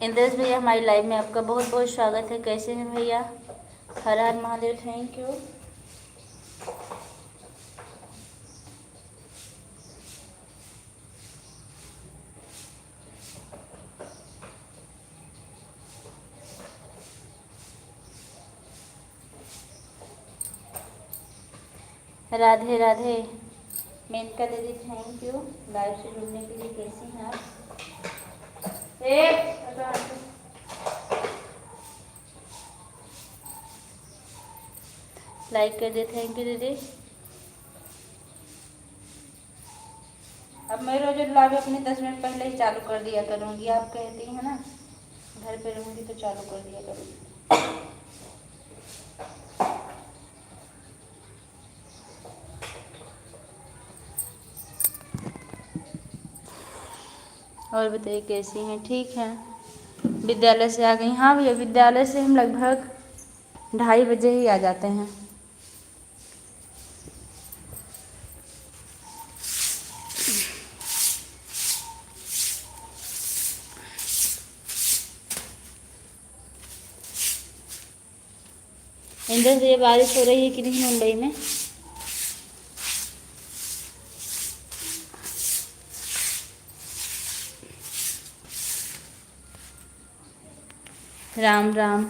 इंद्रेश भैया हमारी लाइव में आपका बहुत बहुत स्वागत है। कैसे हैं भैया? हर हर महादेव। Thank you. राधे राधे। मेनका दीदी थैंक यू लाइव से जुड़ने के लिए। कैसी हैं आप? लाइक कर दे। थैंक यू दीदी। अब मैं रोज लाइव अपने 10 मिनट पहले ही चालू कर दिया करूँगी। आप कहती हैं ना घर पे रहूँगी तो चालू कर दिया करूँगी। और बताइए कैसी हैं? ठीक हैं। विद्यालय से आ गई? हाँ भैया, विद्यालय से हम लगभग 2:30 बजे ही आ जाते हैं। इंदर से बारिश हो रही है कि नहीं मुंबई में? राम राम।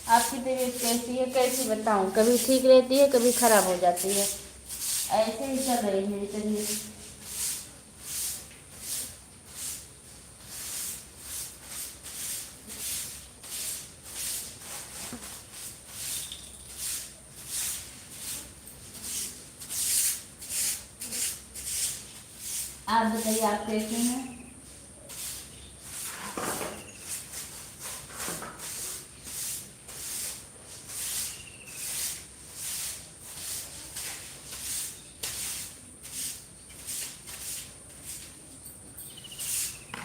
आपकी तबीयत कैसी है? कैसी बताऊं? कभी ठीक रहती है, कभी खराब हो जाती है। ऐसे ही चल रही है मेरी तबीयत। आप बताइए आप कैसी हैं?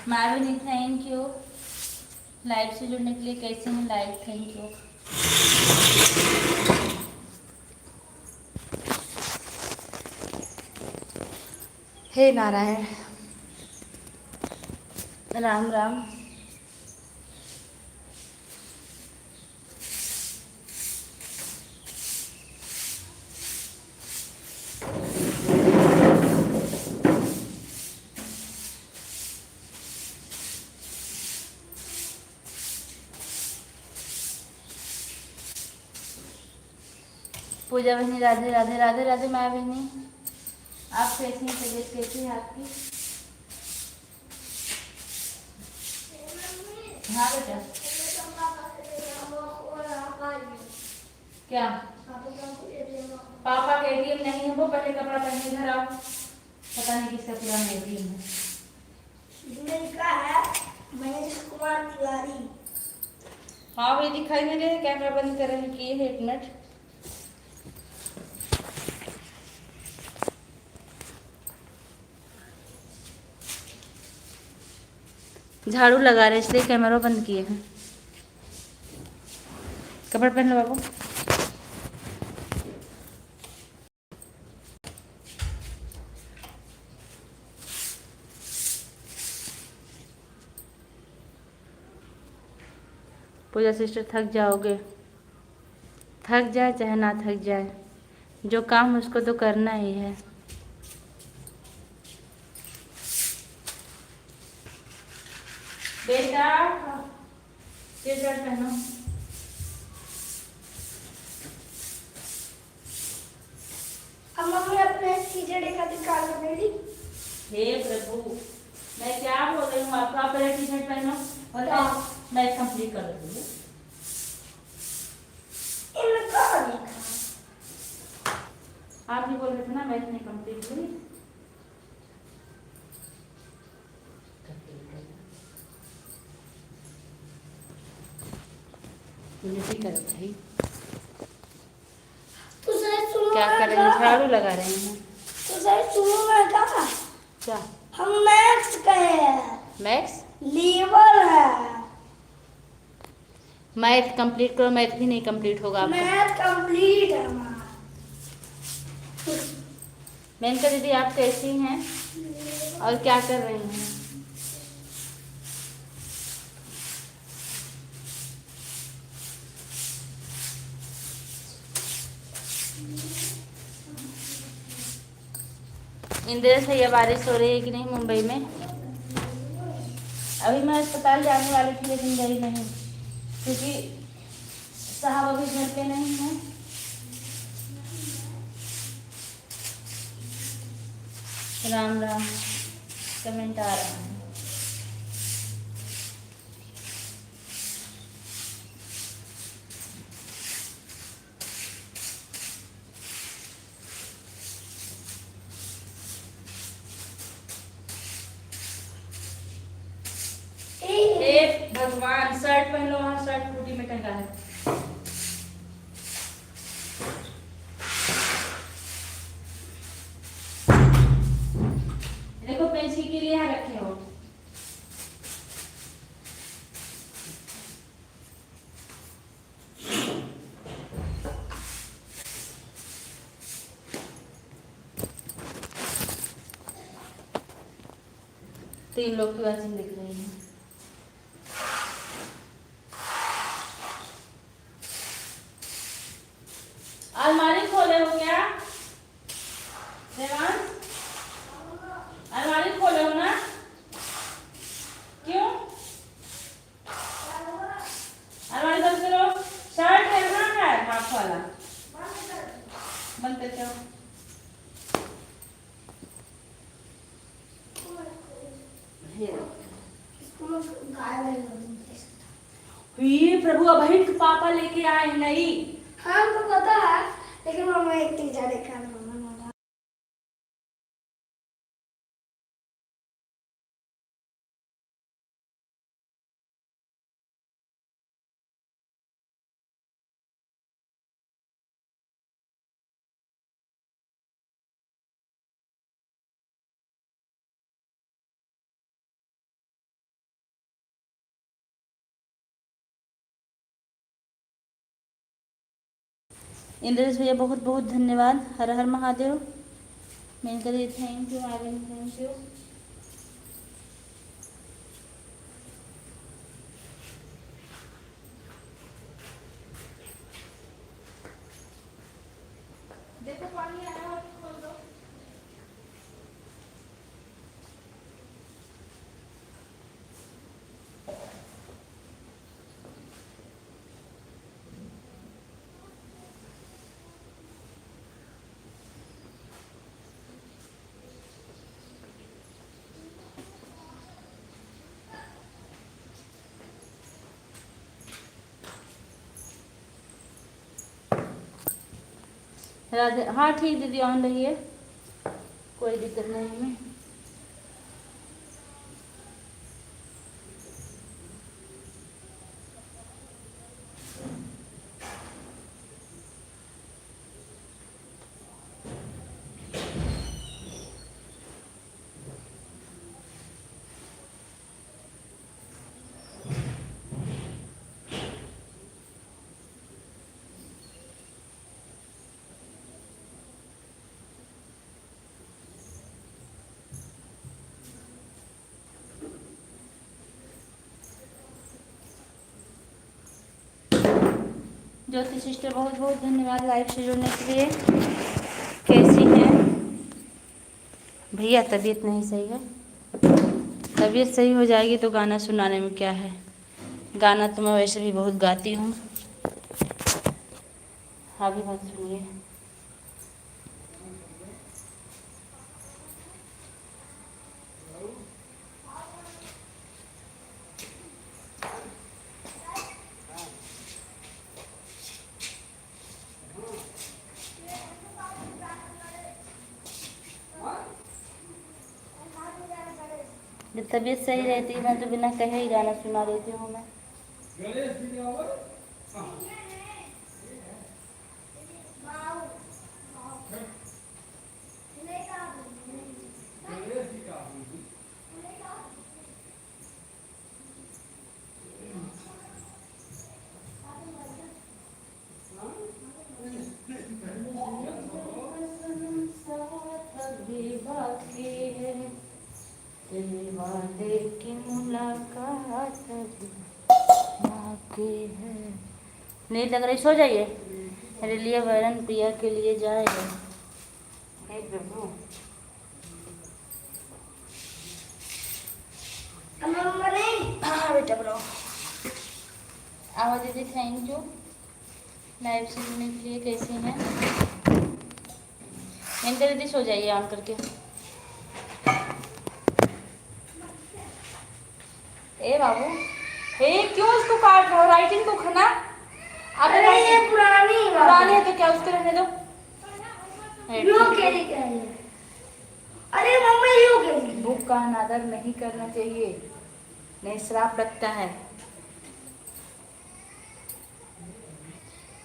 माविनी थैंक यू लाइव से जुड़ने के लिए। कैसे हैं लाइव? Thank you. हे नारायण। राम राम। पूजा बहनी राधे राधे। राधे राधे माया बहनी। आप कैसी हैं? तबीयत कैसी है आपकी? हाँ बेटा। क्या? पापा का एटीएम नहीं है वो। पहले कपड़ा पहने घर आओ। पता नहीं किसका पुराना एटीएम है। का है महेश कुमार तिवारी। हाँ भाई दिखाई नहीं दे। कैमरा बंद कर रहे किए है। 1 मिनट। झाड़ू लगा रहे इसलिए कैमरा बंद किए हैं। कपड़ा पहन लो बाबू। पूजा सिस्टर थक जाओगे। थक जाए चाहे ना थक जाए, जो काम उसको तो करना ही है। बेटा टी-शर्ट पहनो। मम्मी अपने टी-शर्ट का निकाल मेरी। हे प्रभु, मैं क्या बोल रही हूँ आपको? आप पहले टी-शर्ट पहनो और मैं कंप्लीट कर दूँगी। आप भी बोल रहे थे ना मैं नहीं कंप्लीट हुई। मुझे भी करो भाई। क्या कर रहे हैं? झाड़ू लगा रहे हैं। तो सर सुनो मैं कहा क्या? हम मैक्स कहे हैं। मैक्स लेवल है। मैथ कंप्लीट करो, मैथ भी नहीं कंप्लीट होगा आपका। मैथ कंप्लीट है हमारा। मेनका दीदी आप कैसी हैं और क्या कर रही हैं? इंदिरा भैया बारिश हो रही है कि नहीं मुंबई में? अभी मैं अस्पताल जाने वाली थी लेकिन गई नहीं क्योंकि साहब अभी घर पे नहीं है। राम राम कमेंट आ रहा है। भगवान शर्ट पहन लो, वहाँ शर्ट टूटी में टंगा है। देखो पेंसिल के लिए यहाँ रखे हो। तीन लोग की वॉचिंग दिख रही है। अलमारी खोले हो क्या देवांश? अलमारी खोले हो ना? क्यों? अलमारी बंद करो। शर्ट है ना, है हाफ वाला, बंद करके आओ। ये प्रभु अभय के पापा लेके आए नहीं। हाँ हमको पता है लेकिन मम्मा एक चीज देखा मम्मा। इंद्रेश भैया बहुत बहुत धन्यवाद। हर हर महादेव। मैं कह रही thank you Aryan, thank you. देखो पानी आया है, खोल दो। राधे, हाँ ठीक दीदी, ऑन रही है, कोई दिक्कत नहीं है। ज्योति सिस्टर बहुत बहुत धन्यवाद लाइव से जुड़ने के लिए। कैसी हैं भैया? तबीयत नहीं सही है। तबीयत सही हो जाएगी तो गाना सुनाने में क्या है, गाना तो मैं वैसे भी बहुत गाती हूँ। अभी मत सुनिए। जब तबीयत सही रहती है मैं तो बिना कहे ही गाना सुना देती हूँ मैं। नींद लग रही, सो जाइए। मेरे लिए वरन प्रिया के लिए जाएगा। हे प्रभु। हाँ बेटा ब्रो। आवाज दीदी थैंक यू लाइव से जुड़ने के लिए। कैसे हैं इंटर दीदी? सो जाइए ऑन करके। ए बाबू, ए क्यों उसको काट रहे हो? राइटिंग को खाना। अरे ये पुरानी है तो क्या, उसको रहने दो। अरे मम्मी बुक का अनादर नहीं करना चाहिए, नहीं श्राप लगता है।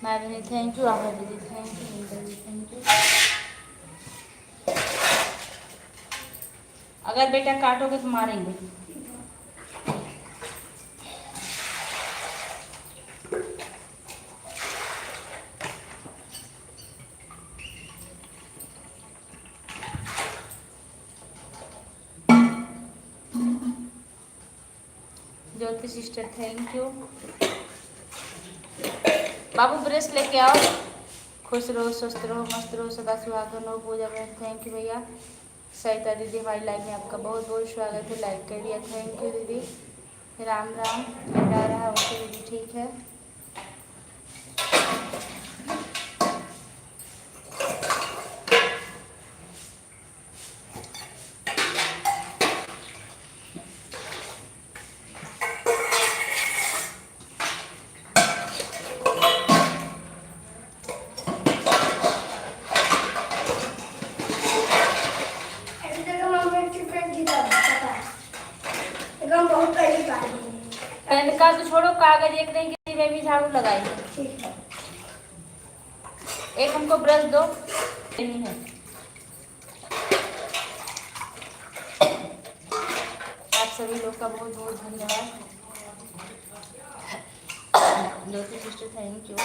मैं भी थैंक यू, आभा दीदी थैंक यू, थैंक यू। अगर बेटा काटोगे तो मारेंगे। Jyoti sister thank you. बाबू ब्रश लेके आओ। खुश रहो, स्वस्थ रहो, मस्त रहो, सदा सुहागन रहो, पूजा में। थैंक यू भैया। सरिता दीदी हमारी लाइफ में आपका बहुत बहुत स्वागत है। लाइक कर दिया, थैंक यू दीदी। राम राम आ रहा है। ओके दीदी ठीक है। पेन का तो छोड़ो, कागज एक नहीं किसी में भी झाड़ू लगाइए। एक हमको ब्रश दो। नहीं है। आप सभी लोग का बहुत बहुत धन्यवाद। ज्योति सिस्टर थैंक यू।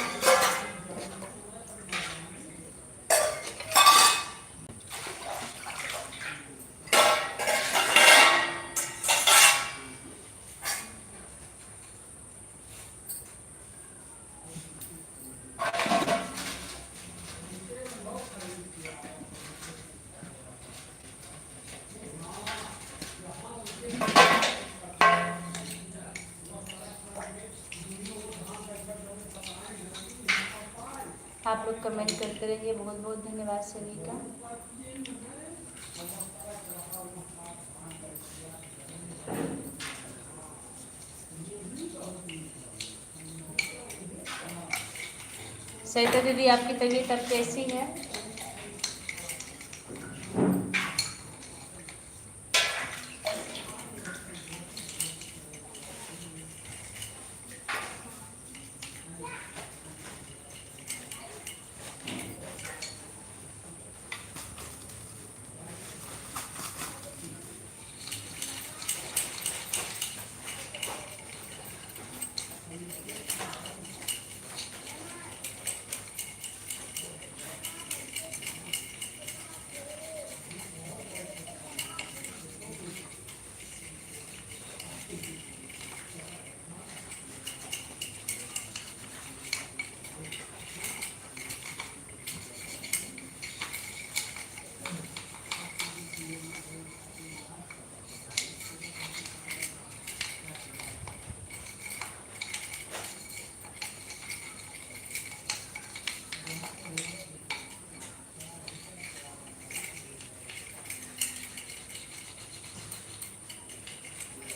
आप लोग कमेंट करते रहिए, बहुत बहुत धन्यवाद सभी का। सरिता दीदी आपकी तबीयत अब कैसी है?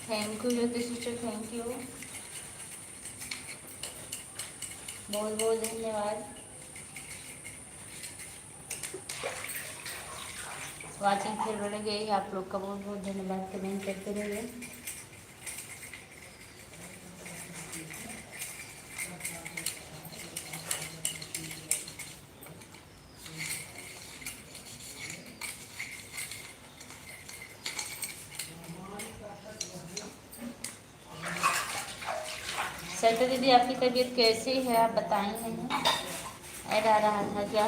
Thank you Jyoti sister, thank you, बहुत बहुत धन्यवाद। वाचिंग फिर बढ़ गई, आप लोग का बहुत बहुत धन्यवाद। कमेंट करते रहिए। सरिता दीदी आपकी तबीयत कैसी है आप बताएं नहीं। ऐड आ रहा था क्या?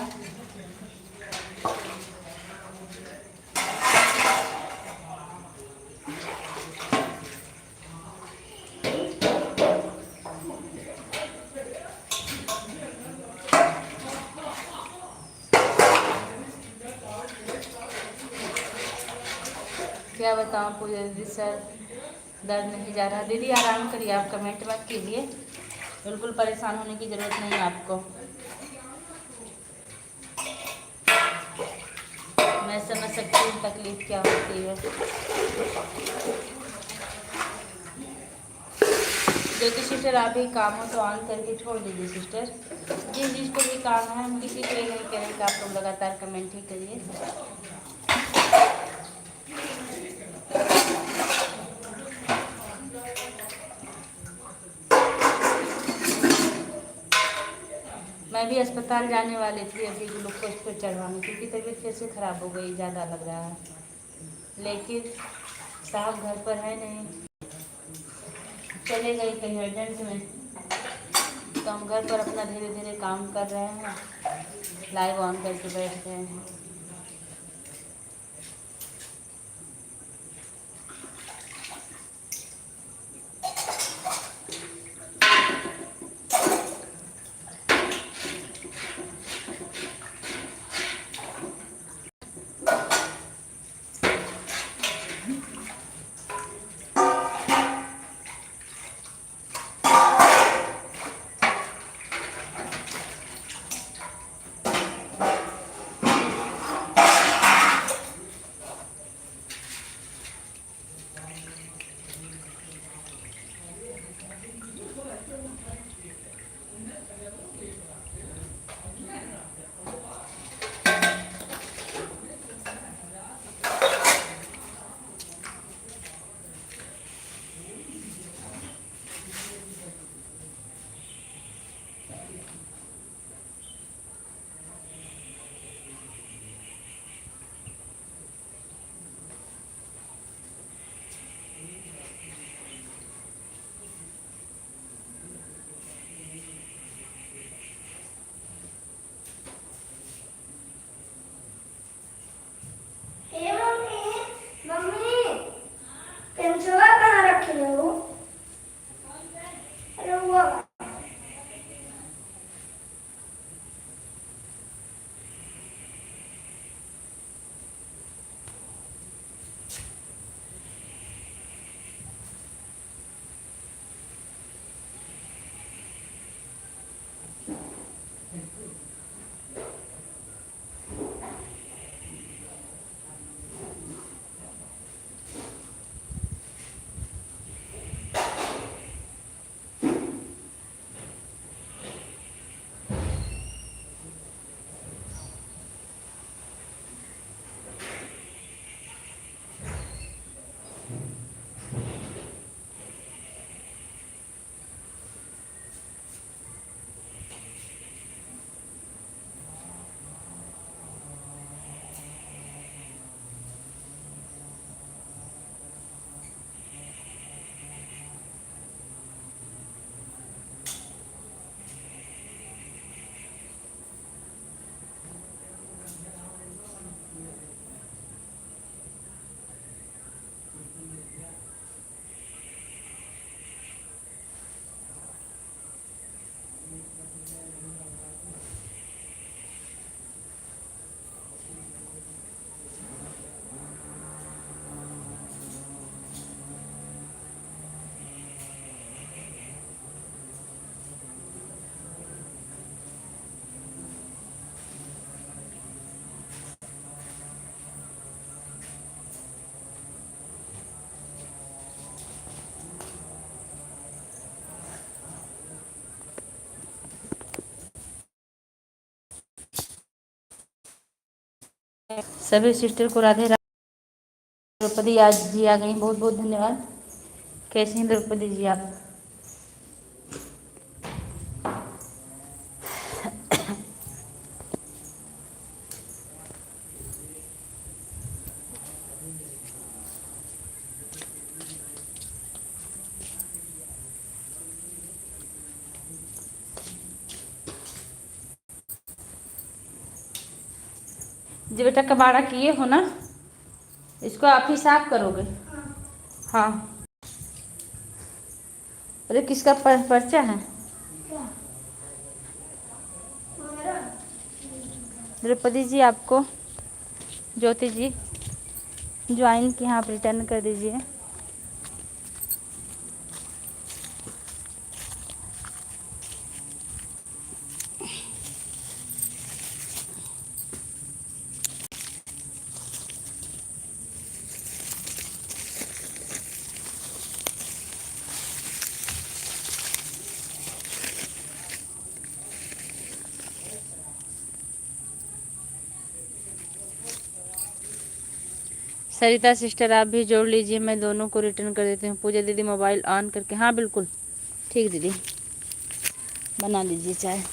बताऊँ पूरे दिन सर दर्द नहीं जा रहा। दीदी आराम करिए, आप कमेंट मत कीजिए, बिल्कुल परेशान होने की ज़रूरत नहीं है आपको। मैं समझ सकती हूँ तकलीफ़ क्या होती है। ज्योति सिस्टर, आप भी काम हो तो ऑन करके छोड़ दीजिए सिस्टर। जिस जिसको भी काम है, हम किसी को ये नहीं कह रहे कि आप लोग लगातार कमेंट ही करिए। मैं भी अस्पताल जाने वाली थी अभी ग्लूकोज पर चढ़वाने, क्योंकि तबीयत कैसे ख़राब हो गई, ज़्यादा लग रहा है। लेकिन साहब घर पर है नहीं, चले गए कहीं अर्जेंट में, तो हम घर पर अपना धीरे धीरे काम कर रहे हैं, लाइव ऑन करके बैठ गए हैं। सभी सिस्टर को राधे राधे। द्रौपदी आज जी आ गई, बहुत बहुत धन्यवाद। कैसी हैं द्रौपदी जी आप? जी बेटा, कबाड़ा किए हो ना, इसको आप ही साफ करोगे? हाँ। अरे किसका पर्चा है? द्रौपदी जी आपको, ज्योति जी ज्वाइन की हाँ, आप रिटर्न कर दीजिए। सरिता सिस्टर आप भी जोड़ लीजिए, मैं दोनों को रिटर्न कर देती हूँ। पूजा दीदी मोबाइल ऑन करके, हाँ बिल्कुल ठीक दीदी, बना लीजिए चाय।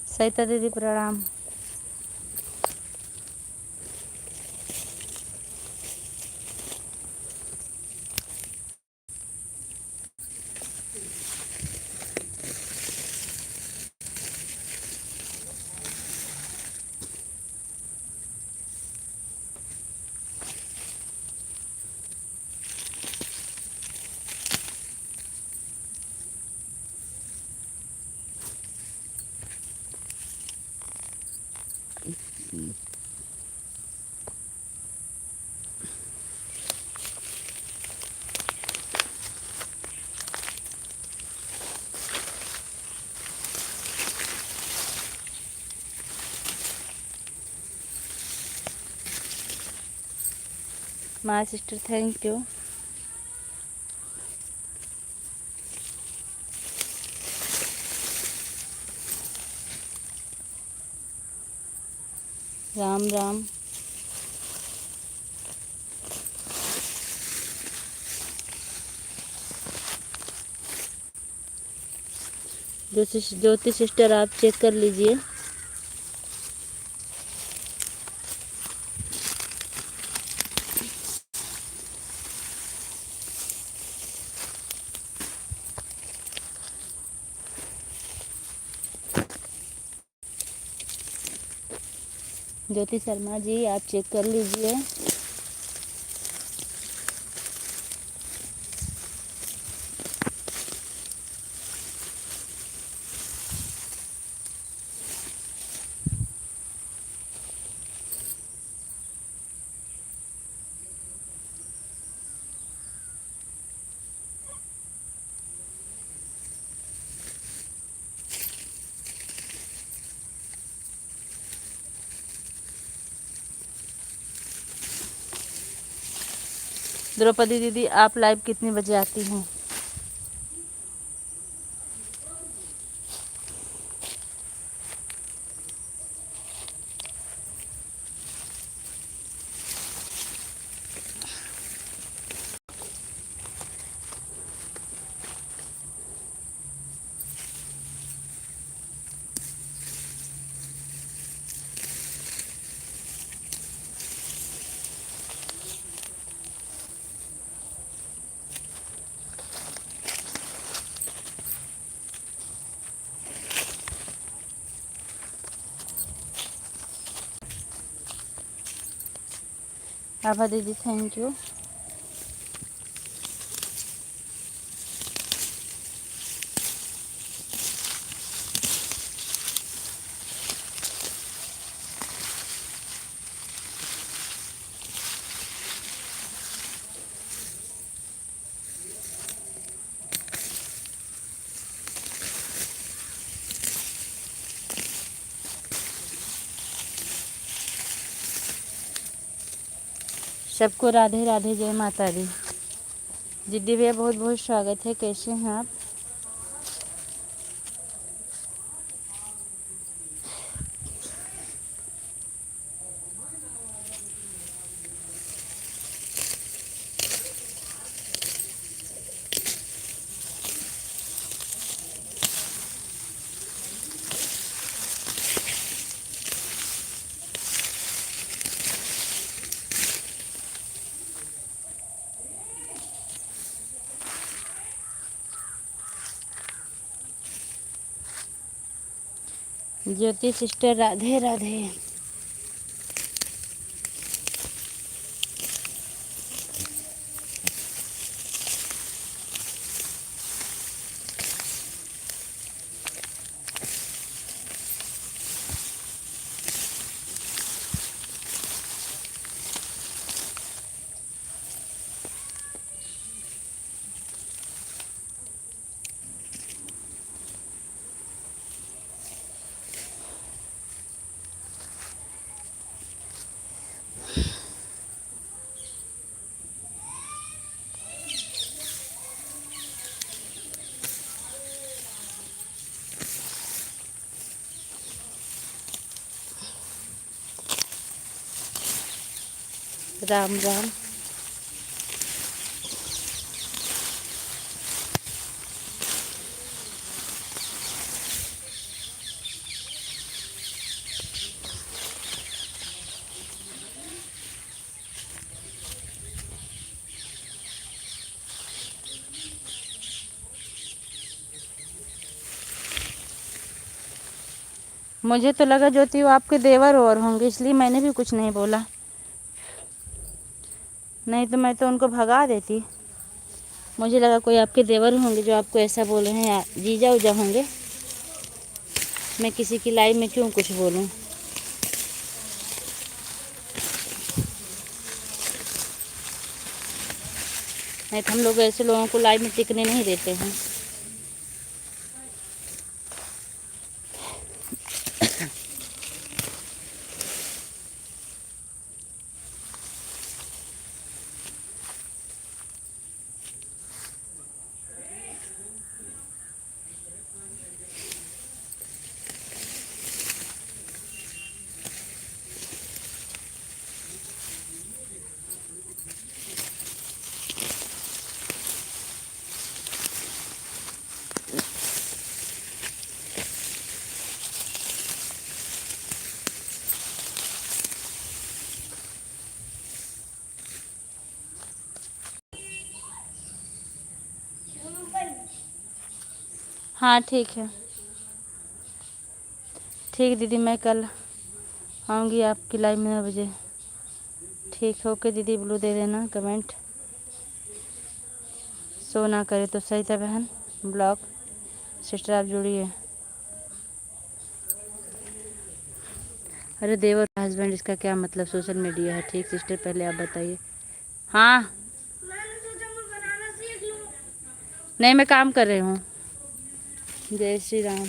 सरिता दीदी प्रणाम। My sister thank you. Ram Ram. Jyoti sister आप चेक कर लीजिए। ज्योति शर्मा जी आप चेक कर लीजिए। द्रौपदी दीदी आप लाइव कितने बजे आती हैं? आभा दीदी थैंक यू। सबको राधे राधे, जय माता दी। जिद्दी भैया बहुत बहुत स्वागत है, कैसे हैं आप? ज्योति सिस्टर राधे राधे। राम राम। मुझे तो लगा ज्योति वो आपके देवर और होंगे, इसलिए मैंने भी कुछ नहीं बोला, नहीं तो मैं तो उनको भगा देती। मुझे लगा कोई आपके देवर होंगे जो आपको ऐसा बोल रहे हैं, या जीजा उजा होंगे। मैं किसी की लाइफ में क्यों कुछ बोलूं। नहीं तो हम लोग ऐसे लोगों को लाइफ में टिकने नहीं देते हैं। हाँ ठीक है, ठीक दीदी, मैं कल आऊँगी आपकी लाइव में 9 बजे। ठीक है, ओके दीदी, ब्लू दे देना कमेंट। शो ना करे तो सही था बहन। ब्लॉग सिस्टर आप जुड़िए। अरे देवर हस्बैंड, इसका क्या मतलब सोशल मीडिया है। ठीक सिस्टर, पहले आप बताइए। हाँ नहीं, मैं काम कर रही हूँ। जय श्री राम।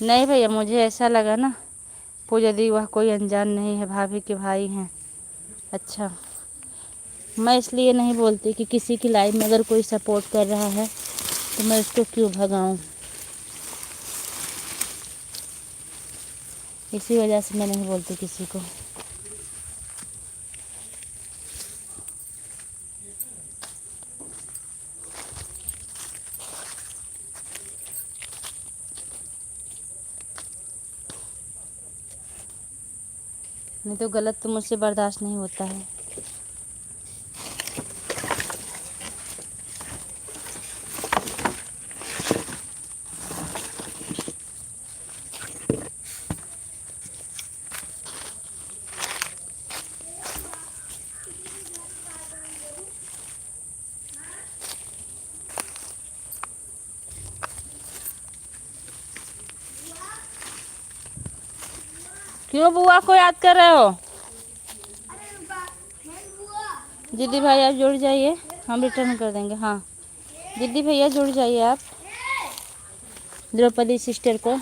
नहीं भैया, मुझे ऐसा लगा ना, पूजा दी वह कोई अनजान नहीं है, भाभी के भाई हैं। अच्छा, मैं इसलिए नहीं बोलती कि किसी की लाइफ में अगर कोई सपोर्ट कर रहा है तो मैं उसको क्यों भगाऊं। इसी वजह से मैं नहीं बोलती किसी को। नहीं तो गलत तो मुझसे बर्दाश्त नहीं होता है। क्यों बुआ को याद कर रहे हो? दीदी भाई आप जुड़ जाइए, हम रिटर्न कर देंगे। हाँ दीदी भैया जुड़ जाइए आप द्रौपदी सिस्टर को।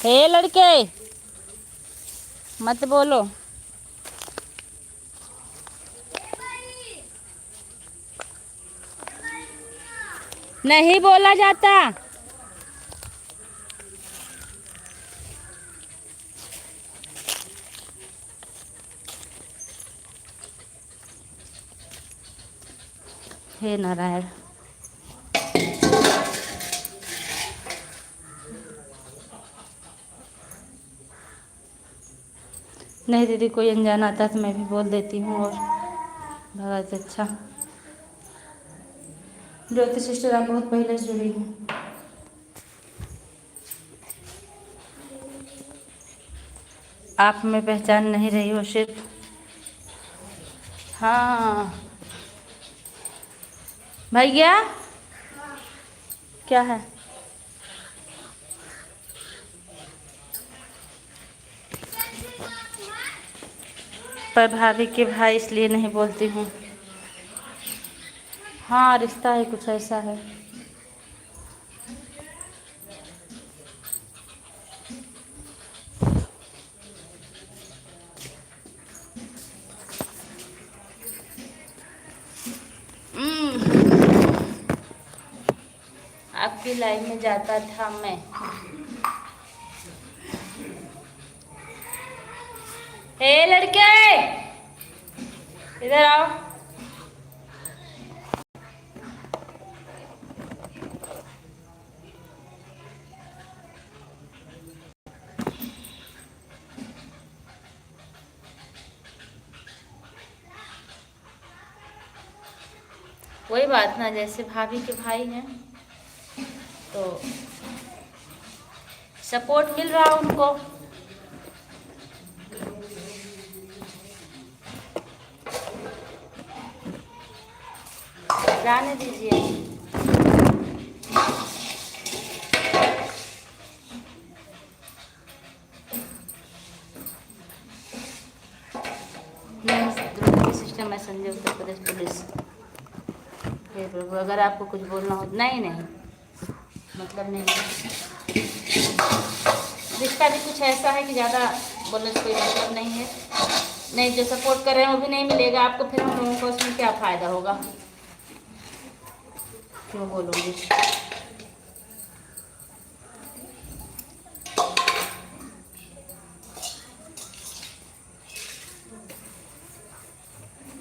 हे लड़के मत बोलो। नहीं बोला जाता। हे नारायण। नहीं दीदी, कोई अनजान आता है तो मैं भी बोल देती हूँ। और बहुत अच्छा, ज्योति सिस्टर आप बहुत पहले से जुड़ी हैं। आप में पहचान नहीं रही हो सिर्फ। हाँ भैया, क्या है? पर भाभी के भाई इसलिए नहीं बोलती हूँ। हाँ, रिश्ता ही कुछ ऐसा है। आपकी लाइन में जाता था मैं। हे लड़के, इधर आओ। वही बात ना, जैसे भाभी के भाई हैं तो सपोर्ट मिल रहा उनको। जाने दीजिए। सिस्टम है संजय, उत्तर प्रदेश पुलिस। हे प्रभु, अगर आपको कुछ बोलना हो। नहीं नहीं, मतलब नहीं। रिश्ता भी कुछ ऐसा है कि ज़्यादा बोलने से कोई मतलब नहीं है। नहीं, जो सपोर्ट कर रहे हैं वो भी नहीं मिलेगा आपको, फिर हम लोगों को उसमें क्या फ़ायदा होगा? क्यों बोलूँगी?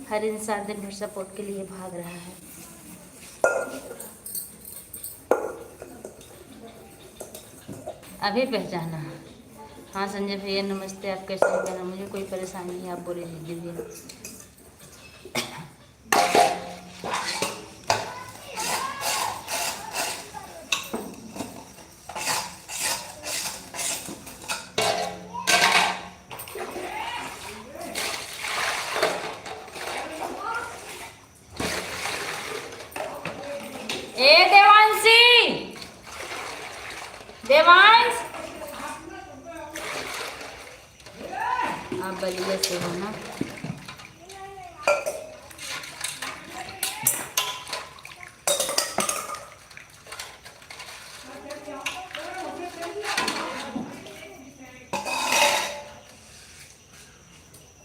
हर इंसान दिन भर सपोर्ट के लिए भाग रहा है। अभी पहचाना? हाँ संजय भैया नमस्ते, आप कैसे हैं? मुझे कोई परेशानी नहीं, आप बोले दीजिए। ए देवांशी, देवांश, आप बलिया से हो ना?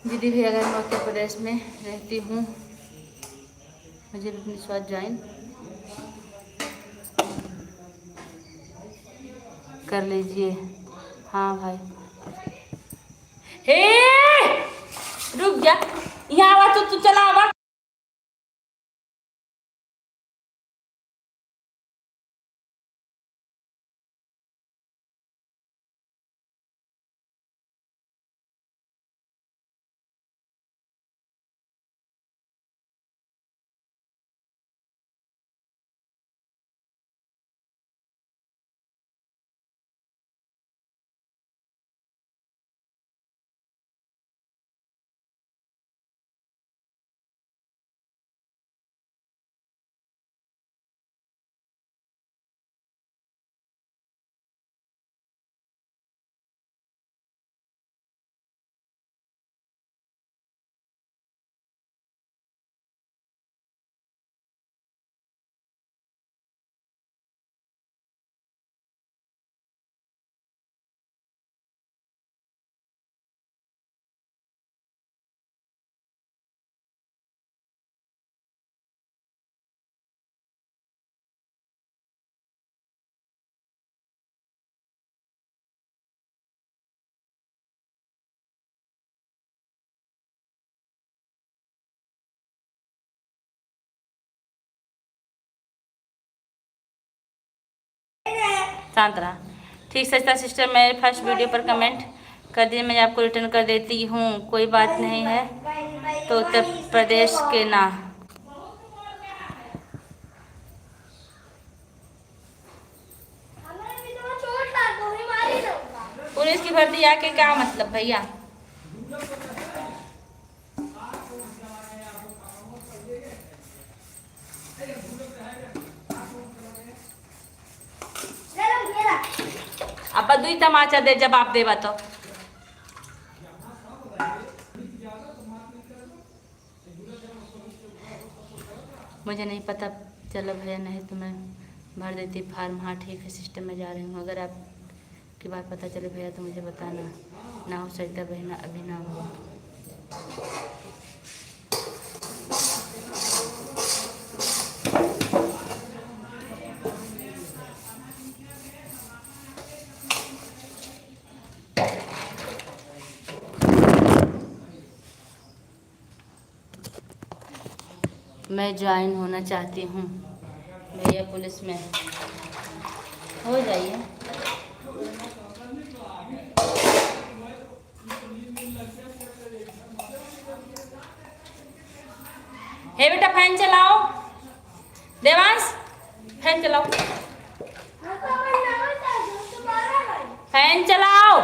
दीदी भी अगर मैं उत्तर प्रदेश में रहती हूँ, मुझे भी अपनी स्वाद ज्वाइन कर लीजिए। हाँ भाई। हे रुक जा, यहाँ आवा तो तू चला आवा। शांत रहा। ठीक सरिता सिस्टर, मेरे फर्स्ट वीडियो पर कमेंट कर दिए, मैं आपको रिटर्न कर देती हूँ, कोई बात नहीं है। तो उत्तर प्रदेश के ना पुलिस की भर्ती आके क्या मतलब भैया? अब दुई तमाचा दे जवाब देवा तो मुझे नहीं पता चला भैया, नहीं तो मैं भर देती फार्म। हाँ ठीक है सिस्टम में जा रही हूँ, अगर आप की बात पता चले भैया तो मुझे बताना। ना हो सरिता बहना अभी ना हो। मैं ज्वाइन होना चाहती हूँ भैया पुलिस में, हो जाइए। हे बेटा फैन चलाओ, देवांश फैन चलाओ, फैन चलाओ।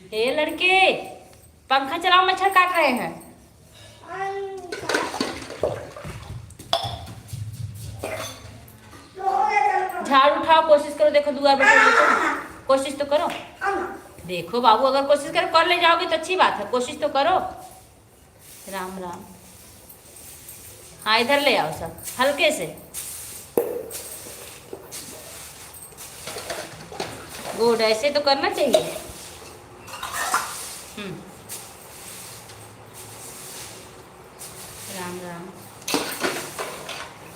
हे लड़के पंखा चलाओ, मच्छर काट रहे हैं। झाड़ू उठाओ, कोशिश करो, देखो दुआ बैठे, कोशिश तो करो। देखो बाबू, अगर कोशिश कर ले जाओगे तो अच्छी बात है, कोशिश तो करो। राम राम। हाँ इधर ले आओ सब हल्के से, गुड, ऐसे तो करना चाहिए। राम राम।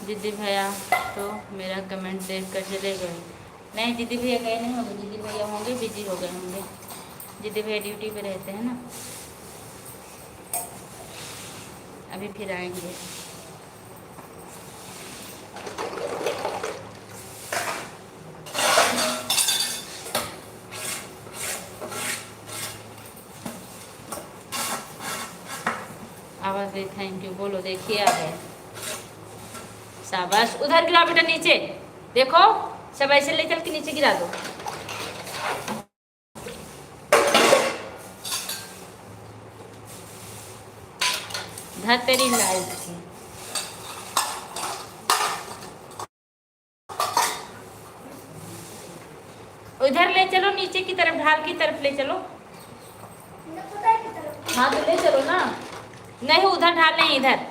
दीदी भैया तो मेरा कमेंट देख कर चले गए। नहीं दीदी भैया गए नहीं होंगे, दीदी भैया होंगे बिजी हो गए होंगे, दीदी भैया ड्यूटी पे रहते हैं ना, अभी फिर आएंगे। आवाज दे, थैंक यू बोलो, देखिए आ गए, शाबाश। उधर गिरा बेटा नीचे, देखो सब ऐसे ले चल के नीचे गिरा दो। धर तेरी लाइट की। उधर ले चलो, नीचे की तरफ, ढाल की तरफ ले चलो। हाँ तो ले चलो ना, नहीं उधर ढाल नहीं, इधर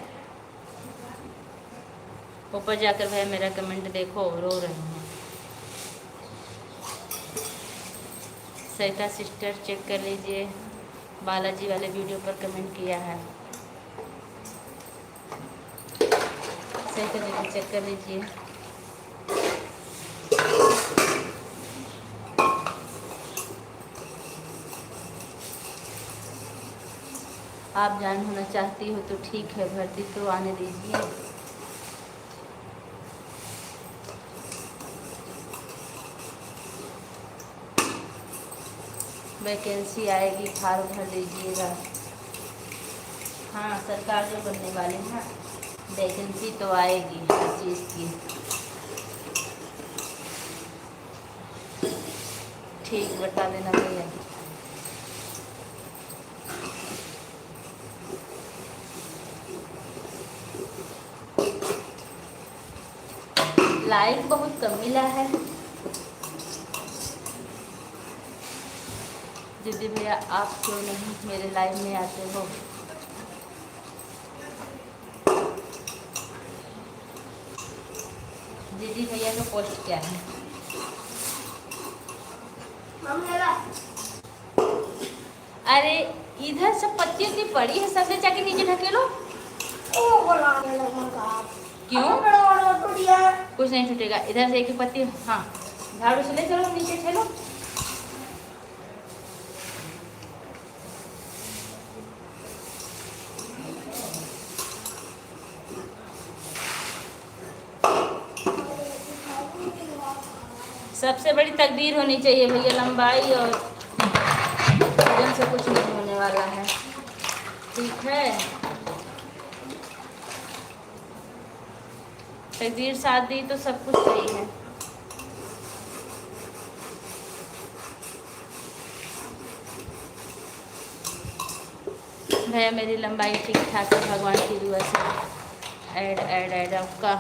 ऊपर जाकर भाई मेरा कमेंट देखो, रो रहे हैं। सरिता सिस्टर चेक कर लीजिए, बालाजी वाले वीडियो पर कमेंट किया है, सरिता दीदी चेक कर लीजिए। आप जान होना चाहती हो तो ठीक है, भर्ती तो आने दीजिए। वैकेंसी आएगी, फार्म भर दीजिएगा। हाँ सरकार जो बनने वाली है, वैकेंसी तो आएगी हर चीज़ की। ठीक बता देना भैया। लाइक बहुत कम मिला है। दीदी भैया आप क्यों नहीं मेरे लाइव में आते हो? दीदी भैया का पोस्ट क्या है? अरे इधर सब पत्तियों की पड़ी है, सबसे जाके नीचे ढकेलो। क्यों? कुछ नहीं छूटेगा। इधर से एक एक पत्ती, हाँ झाड़ू से ले चलो नीचे चलो। सबसे बड़ी तकदीर होनी चाहिए भैया, लंबाई और वजन से कुछ नहीं होने वाला है, ठीक है। तकदीर साथ दी तो सब कुछ सही है। भैया मेरी लंबाई ठीक ठाक है भगवान की दुआ से। ऐड आपका,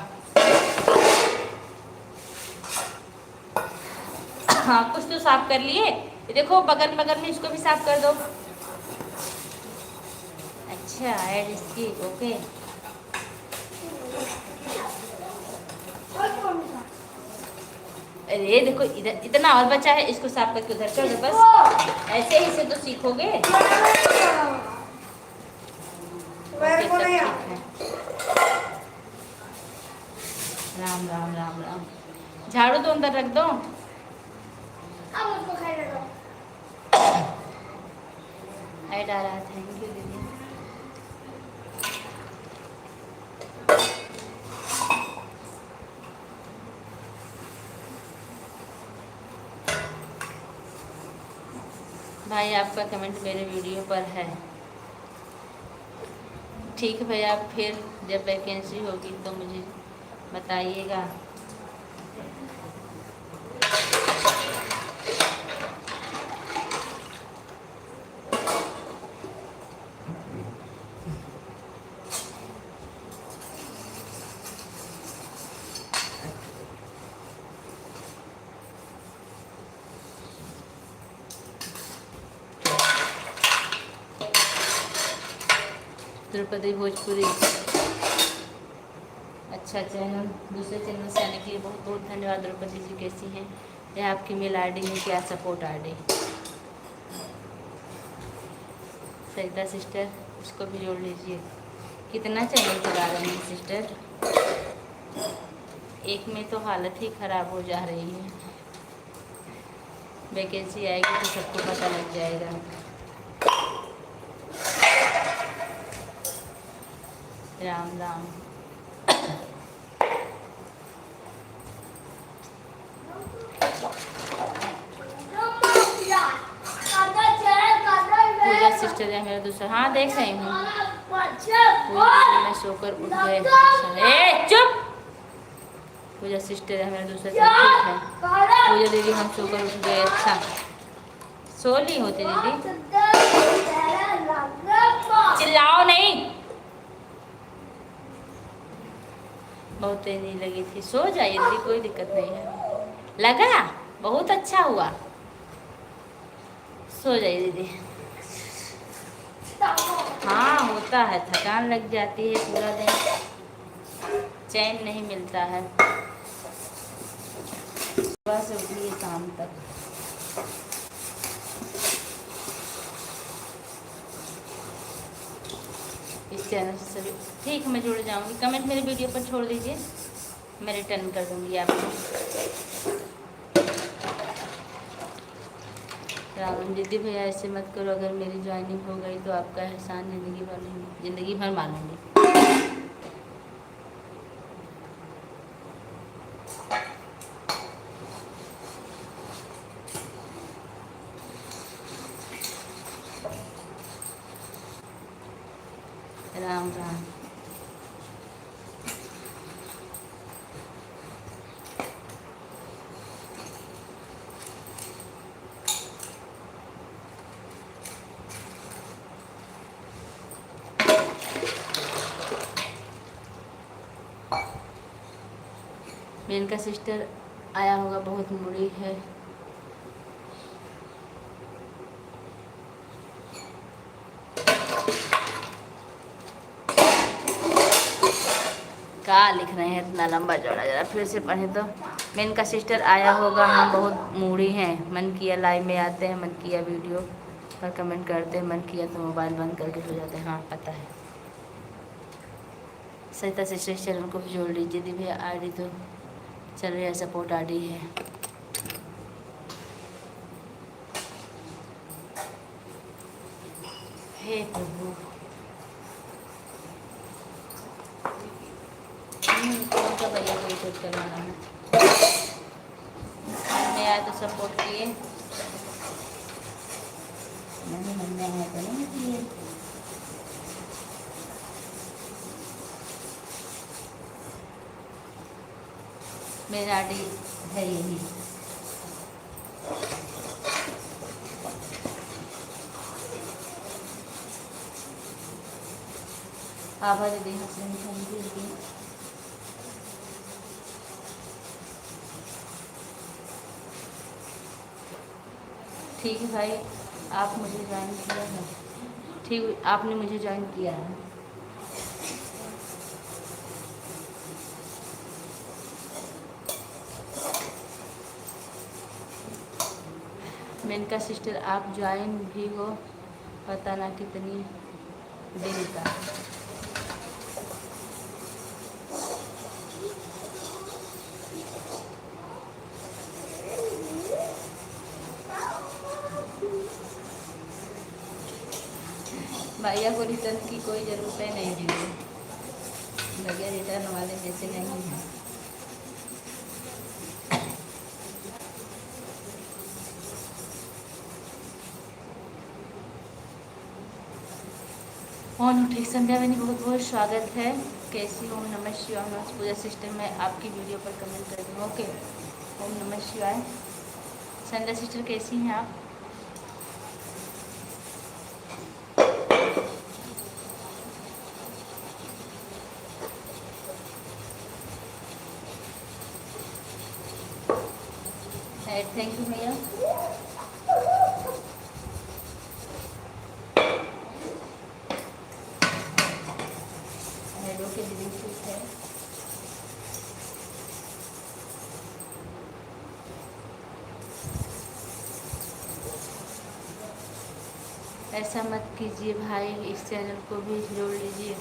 हाँ कुछ तो साफ कर लिए। ये देखो बगल बगल में इसको भी साफ कर दो। अच्छा ऐड इसकी, ओके। अरे देखो इधर इतना और बचा है, इसको साफ करके उधर कर दो बस। ऐसे ही से तो सीखोगे। राम राम राम राम। झाड़ू तो अंदर रख दो। ऐड आ रहा है, थैंक यू दीदी। भाई आपका कमेंट मेरे वीडियो पर है, ठीक है भैया। फिर जब वैकेंसी होगी तो मुझे बताइएगा। द्रौपदी भोजपुरी अच्छा चैनल, दूसरे चैनल से आने के लिए बहुत बहुत धन्यवाद। द्रौपदी जी कैसी हैं? यह आपकी मेल आईडी है क्या? Support ID. सरिता सिस्टर उसको भी जोड़ लीजिए। कितना चैनल चला रहे हैं सिस्टर? एक में तो हालत ही ख़राब हो जा रही है। वैकेंसी आएगी तो सबको पता लग जाएगा। राम राम। पूजा सिस्टर है मेरा दूसरा, हाँ देख रही हूँ। मैं सोकर उठ गए। चुप। पूजा सिस्टर है मेरा दूसरा, ठीक है। पूजा दीदी हम सोकर उठ गए। अच्छा सो ली होती दीदी? चिल्लाओ नहीं, बहुत तेजी लगी थी। सो जाइए दीदी, कोई दिक्कत नहीं है। लगा बहुत अच्छा हुआ, सो जाइए दीदी। हाँ होता है, थकान लग जाती है, पूरा दिन चैन नहीं मिलता है। सुबह से उठिए शाम तक। इस चैनल से सभी ठीक है, मैं जुड़ जाऊंगी। कमेंट मेरे वीडियो पर छोड़ दीजिए, मैं रिटर्न कर दूंगी आपको। राम दीदी भैया ऐसे मत करो, अगर मेरी ज्वाइनिंग हो गई तो आपका एहसान जिंदगी भर मानूंगी। राम राम। मेनका सिस्टर आया होगा, बहुत मुड़ी है। क्या लिख रहे हैं इतना लंबा चौड़ा? जरा फिर से पढ़े तो। मेनका सिस्टर आया होगा, हम बहुत मूडी हैं। मन किया लाइव में आते हैं, मन किया वीडियो पर कमेंट करते हैं, मन किया तो मोबाइल बंद करके सो जाते हैं। हाँ पता है। सरिता सिस्टर चैनल को भी जोड़ लीजिए दी भैया, आईडी तो चल रही है सपोर्ट आ रही है। हे प्रभु, कौन सा भैया को यूट्यूब चलाना है। मैं आया तो सपोर्ट किए, नहीं मन में आया तो नहीं किए। मेरा आईडी है यही। आभा दीदी हंसने की ठीक है भाई, आप मुझे ज्वाइन किया है। ठीक, आपने मुझे ज्वाइन किया है। मेनका सिस्टर आप ज्वाइन भी हो, पता ना कितनी दिन का। भैया को रिटर्न की कोई ज़रूरत है नहीं दीजिए, भैया रिटर्न वाले जैसे नहीं हैं। ओम ठीक संध्या बहनी बहुत बहुत स्वागत है। कैसी हो? ओम नमः शिवाय। पूजा सिस्टर मैं आपकी वीडियो पर कमेंट कर दूँ। ओके, ओम नमः शिवाय। संध्या सिस्टर कैसी हैं आप? थैंक यू भैया। हेलो के दीदी ठीक है। ऐसा मत कीजिए भाई, इस चैनल को भी जोड़ लीजिए,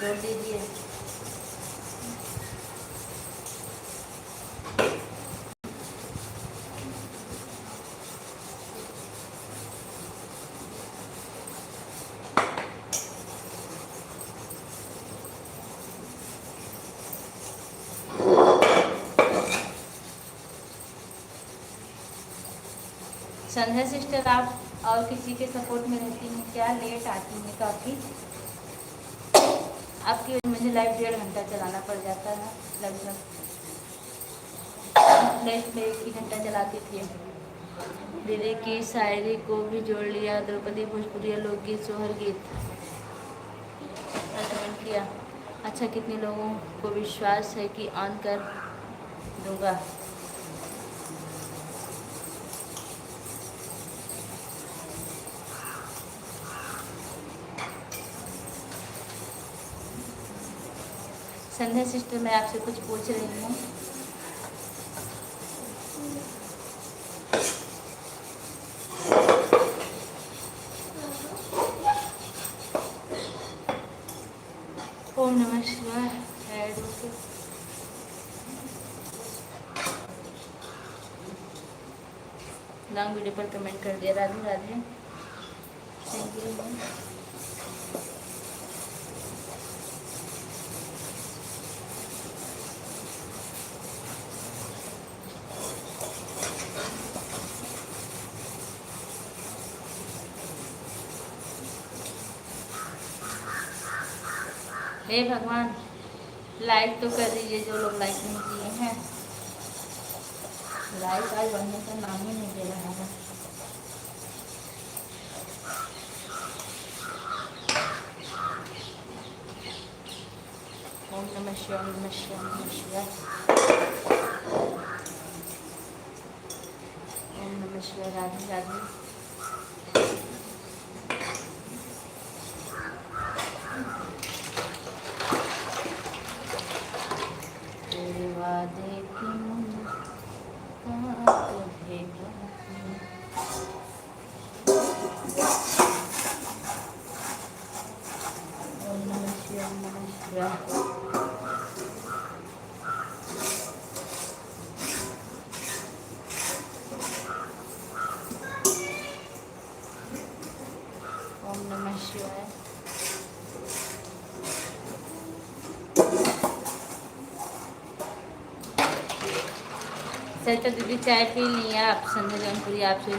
जोड़ दीजिए। संध्या सिस्टर आप और किसी के सपोर्ट में रहती हैं क्या? लेट आती हैं काफ़ी, आपकी वजह मुझे लाइव 1.5 घंटा चलाना पड़ जाता है लगभग। लाइव में 1 ही घंटा चलाती थी। दीदी की शायरी को भी जोड़ लिया, द्रौपदी भोजपुरी लोकगीत सोहर गीत कमेंट किया। अच्छा, कितने लोगों को विश्वास है कि ऑन कर दूंगा? संध्या सिस्टर मैं आपसे कुछ पूछ रही हूँ। ओम नमः शिवाय। लॉन्ग वीडियो पर कमेंट कर दिया। Radhe Radhe, thank you. हे भगवान, लाइक तो कर दीजिए जो लोग लाइक नहीं किए हैं। लाइक आज बनने का नाम ही नहीं दे रहा है। ओम नमः शिवाय, ओम नमः शिवाय, ओम नमः शिवाय। ओम नमः शिवाय। राधे राधे। तेरे वादे की ओम नमः शिवाय, ओम नमः शिवाय। सच तो दीदी चाय पी ली है आप संध्या जौनपुरी आपसे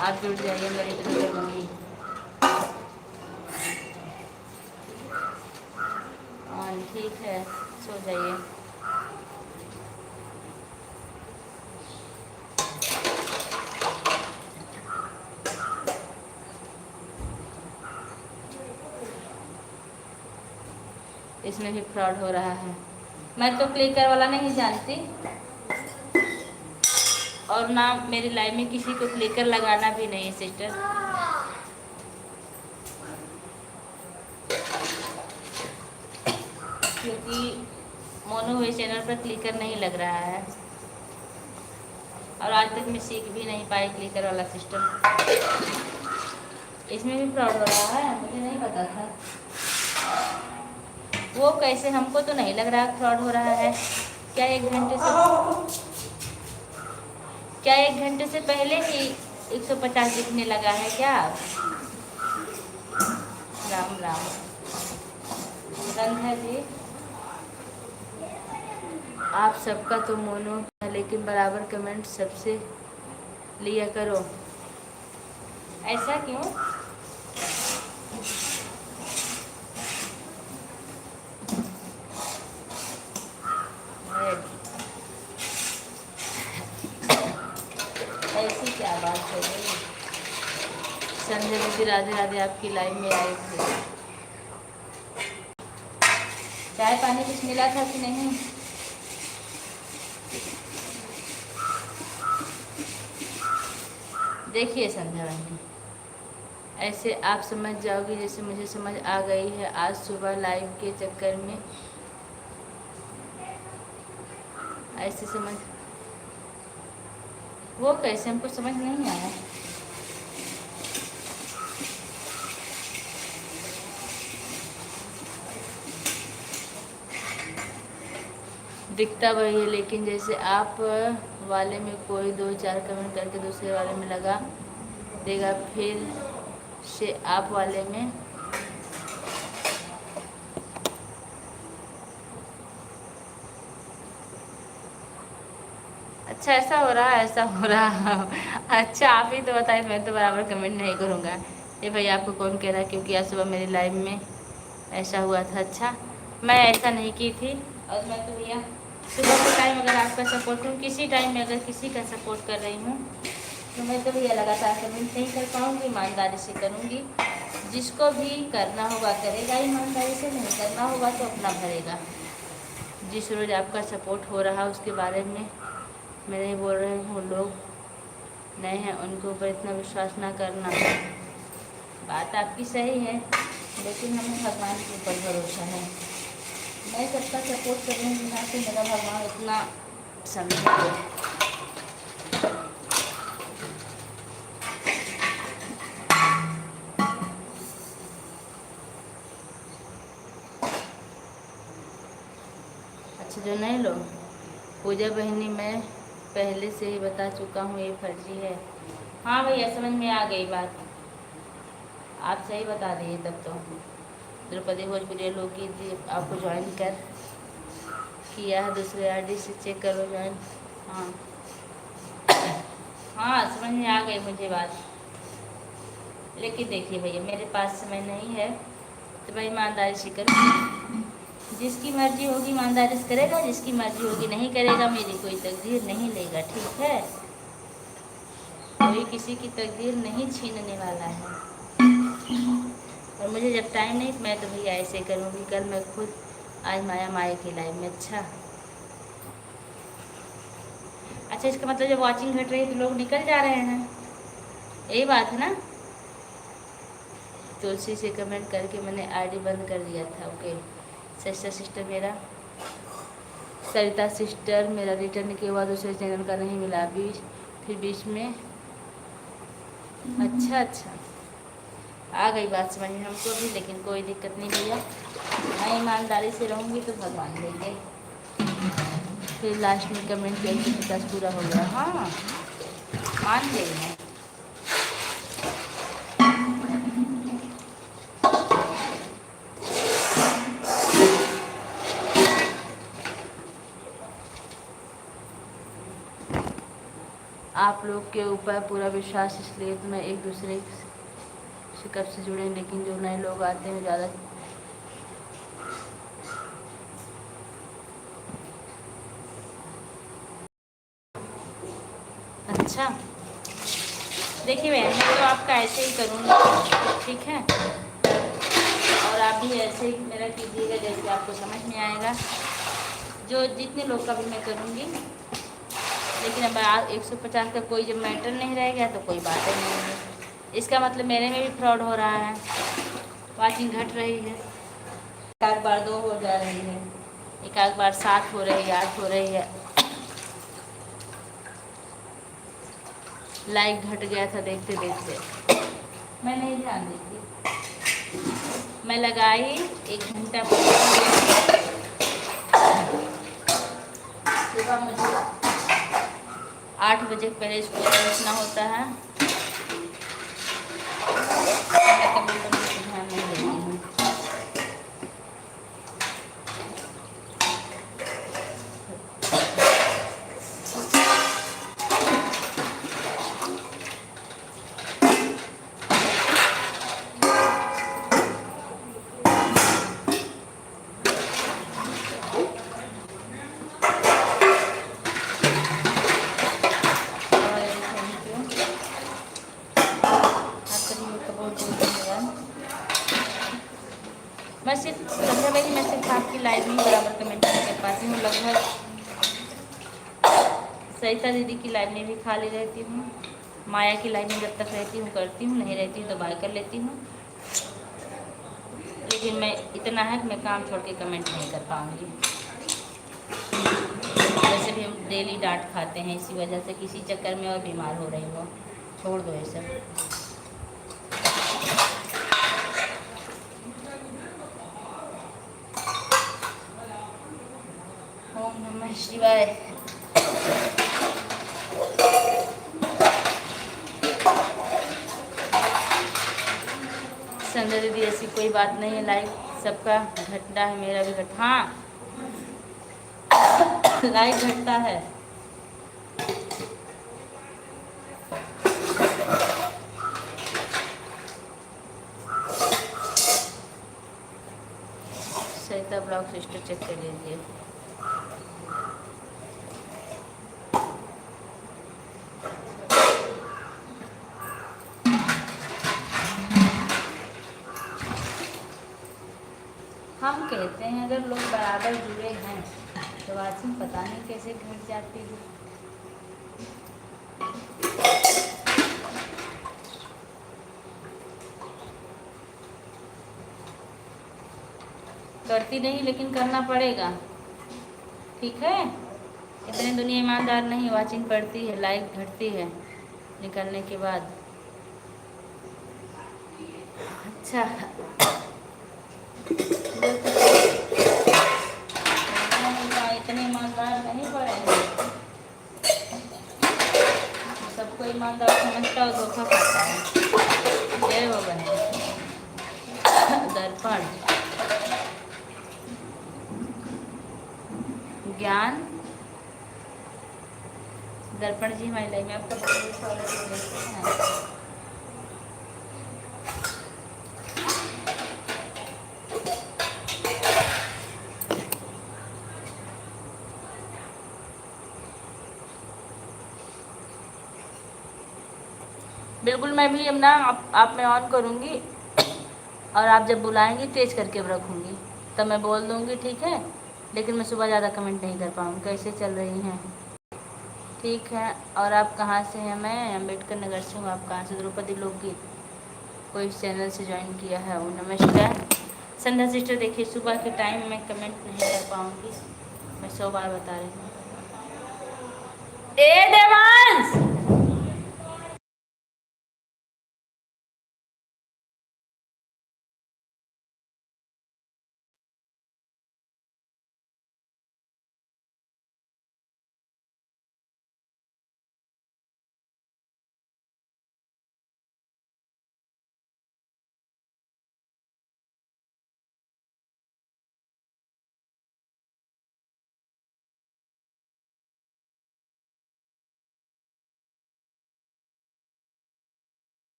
आप जुड़ जाइए मेरी तरफ करूँगी। हाँ ठीक है, सो जाइए। इसमें भी फ्रॉड हो रहा है। मैं तो क्लिकर वाला नहीं जानती और ना मेरी लाइफ में किसी को क्लिकर लगाना भी नहीं है सिस्टर। क्योंकि मोनू हुए चैनल पर क्लिकर नहीं लग रहा है और आज तक मैं सीख भी नहीं पाई क्लिकर वाला सिस्टम। इसमें भी फ्रॉड हो रहा है, मुझे नहीं पता था। वो कैसे, हमको तो नहीं लग रहा फ्रॉड हो रहा है। क्या एक घंटे से पहले ही 150 दिखने लगा है क्या? राम राम रंधा जी, आप सबका तो मोनो है लेकिन बराबर कमेंट सबसे लिया करो। ऐसा क्यों? ऐसी क्या बात है? संजय दीदी राधे राधे आपकी लाइव में आए थे। चाय पानी कुछ मिला था कि नहीं? देखिए संध्या बहनी, ऐसे आप समझ जाओगी जैसे मुझे समझ आ गई है आज सुबह लाइव के चक्कर में। ऐसे समझ, वो कैसे, हमको समझ नहीं आया। दिखता वही है लेकिन जैसे आप वाले में कोई 2-4 कमेंट करके दूसरे वाले में लगा देगा, फिर से आप वाले में अच्छा ऐसा हो रहा है, ऐसा हो रहा है। अच्छा आप ही तो बताइए, मैं तो बराबर कमेंट नहीं करूँगा। ये भाई आपको कौन कह रहा है? क्योंकि आज सुबह मेरी लाइव में ऐसा हुआ था। अच्छा मैं ऐसा नहीं की थी। और मैं तो भैया सुबह के टाइम अगर आपका सपोर्ट करूँ, किसी टाइम में अगर किसी का सपोर्ट कर रही हूँ तो मैं तो भैया लगातार कमेंट नहीं कर पाऊँगी, ईमानदारी से करूँगी। जिसको भी करना होगा करेगा ईमानदारी से, नहीं करना होगा तो अपना भरेगा। जिस रोज़ आपका सपोर्ट हो रहा उसके बारे में मैं नहीं बोल रही हूँ, लोग नए हैं उनके ऊपर इतना विश्वास ना करना। बात आपकी सही है लेकिन हमें भगवान के ऊपर भरोसा है। मैं सबका सपोर्ट कर रही हूँ ना कि मेरा भगवान उतना समझे। अच्छा जो नहीं लो पूजा बहनी, मैं पहले से ही बता चुका हूँ ये फर्जी है। हाँ भैया समझ में आ गई बात, आप सही बता दिए। तब तो द्रौपदी भोजपुरी लोकगीत आपको ज्वाइन कर किया है, दूसरे आईडी से चेक करो ज्वाइन। हाँ हाँ समझ में आ गई मुझे बात। लेकिन देखिए भैया मेरे पास समय नहीं है तो मैं ईमानदारी से करूँ। जिसकी मर्जी होगी ईमानदारी से करेगा, जिसकी मर्जी होगी नहीं करेगा। मेरी कोई तकदीर नहीं लेगा, ठीक है? कोई किसी की तकदीर नहीं छीनने वाला है। और मुझे जब टाइम नहीं मैं तो भैया ऐसे करूँगी। कल मैं खुद आज माया माया की लाइव में। अच्छा इसका मतलब जब वॉचिंग घट रही है तो लोग निकल जा रहे हैं, यही बात है ना? तुलसी से कमेंट करके मैंने आईडी बंद कर दिया था। ओके सरिता सिस्टर मेरा, सरिता सिस्टर मेरा रिटर्न के बाद दूसरे चैनल का नहीं मिला फिर बीच में। अच्छा आ गई बात समझ में हमको भी, लेकिन कोई दिक्कत नहीं भैया। मैं ईमानदारी से रहूँगी तो भगवान देंगे। फिर लास्ट में कमेंट किया कि 50 पूरा हो गया। हाँ मान गई मैं। आप लोग के ऊपर पूरा विश्वास, इसलिए तो मैं एक दूसरे से कब से जुड़े, लेकिन जो नए लोग आते हैं ज़्यादा अच्छा। देखिए मैं तो आपका ऐसे ही करूँगी, ठीक है, और आप भी ऐसे ही मेरा कीजिएगा जैसे आपको समझ में आएगा। जो जितने लोग का भी मैं करूँगी, लेकिन अब 150 का कोई जब मैटर नहीं रह गया तो कोई बात ही नहीं है। इसका मतलब मेरे में भी फ्रॉड हो रहा है, वाचिंग घट रही है, एक आध बार 2 हो जा रही है, एक आध बार 7 हो रही है, 8 हो रही है। लाइक घट गया था देखते देखते, मैं नहीं ध्यान देती। मैं लगाई 1 घंटा सुबह, मुझे 8 बजे पहले स्कूल पहुँचना होता है, मैं कभी कभी ध्यान नहीं देती हूँ। मैं सिर्फ समझा भाई, मैं सिर्फ आपकी लाइव में बराबर कमेंट नहीं कर पाती हूँ। लगभग सरिता दीदी की लाइव में भी खाली रहती हूँ, माया की लाइव में जब तक रहती हूँ करती हूँ, नहीं रहती हूँ तो बाय कर लेती हूँ। लेकिन मैं इतना है कि मैं काम छोड़ के कमेंट नहीं कर पाऊँगी। वैसे भी हम डेली डांट खाते हैं, इसी वजह से किसी चक्कर में और बीमार हो रही हो। छोड़ दो ये सब। ओम नमः शिवाय। संजय दीदी ऐसी कोई बात नहीं है, लाइक सबका घटना है, मेरा भी घट, हाँ लाइक घटता है। सरिता ब्लॉग सिस्टर चेक कर लीजिए। हम कहते हैं अगर लोग बराबर जुड़े हैं तो वाचिंग पता नहीं कैसे घट जाती है। करती नहीं, लेकिन करना पड़ेगा, ठीक है। इतनी दुनिया ईमानदार नहीं, वाचिंग पड़ती है, लाइक घटती है निकलने के बाद। अच्छा इतने ईमानदार नहीं पड़े हैं, सबको ईमानदार समझता और धोखा खाता है। जय हो बने। दर्पण ज्ञान दर्पण जी हमारी लाइफ में आपका बहुत स्वागत है। बिल्कुल, मैं भी अब ना आप में ऑन करूँगी, और आप जब बुलाएंगी तेज करके रखूँगी, तब मैं बोल दूँगी, ठीक है। लेकिन मैं सुबह ज़्यादा कमेंट नहीं कर पाऊँगी। कैसे चल रही हैं? ठीक है। और आप कहाँ से हैं? मैं अम्बेडकर नगर से हूँ। आप कहाँ से? द्रौपदी लोकगीत कोई चैनल से ज्वाइन किया है? वो नमस्कार। संध्या सिस्टर देखिए, सुबह के टाइम में कमेंट नहीं कर पाऊँगी, मैं 100 बार बता रही हूँ। ए देवांश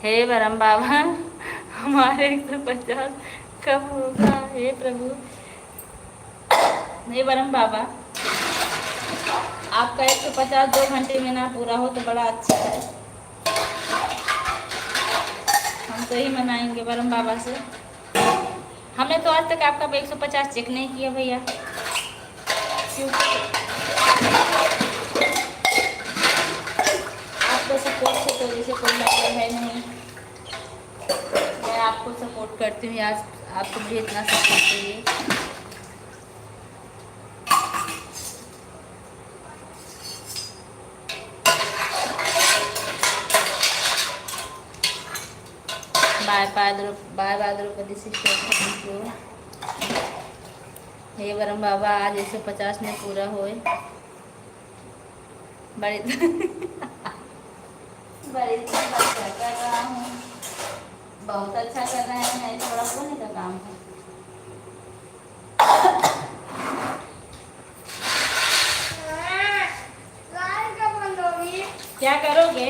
हे बरम बाबा, हमारे 150 कब होगा? हे प्रभु। हे बरम बाबा, आपका 150 2 घंटे में ना पूरा हो तो बड़ा अच्छा है। हम तो ही मनाएंगे बरम बाबा से। हमने तो आज तक आपका 150 चेक नहीं किया भैया, क्योंकि आपको सपोर्ट से तो जैसे कोई मतलब है नहीं। मैं आपको सपोर्ट करती हूँ, आज आपको मुझे इतना सपोर्ट चाहिए। Bye bye Draupadi sister. हे वरम बाबा, आज 150 में पूरा होए। बड़ी बड़ी अच्छा कर रहा हूँ, बहुत अच्छा कर रहे हैं, थोड़ा होने का काम है। क्या करोगे?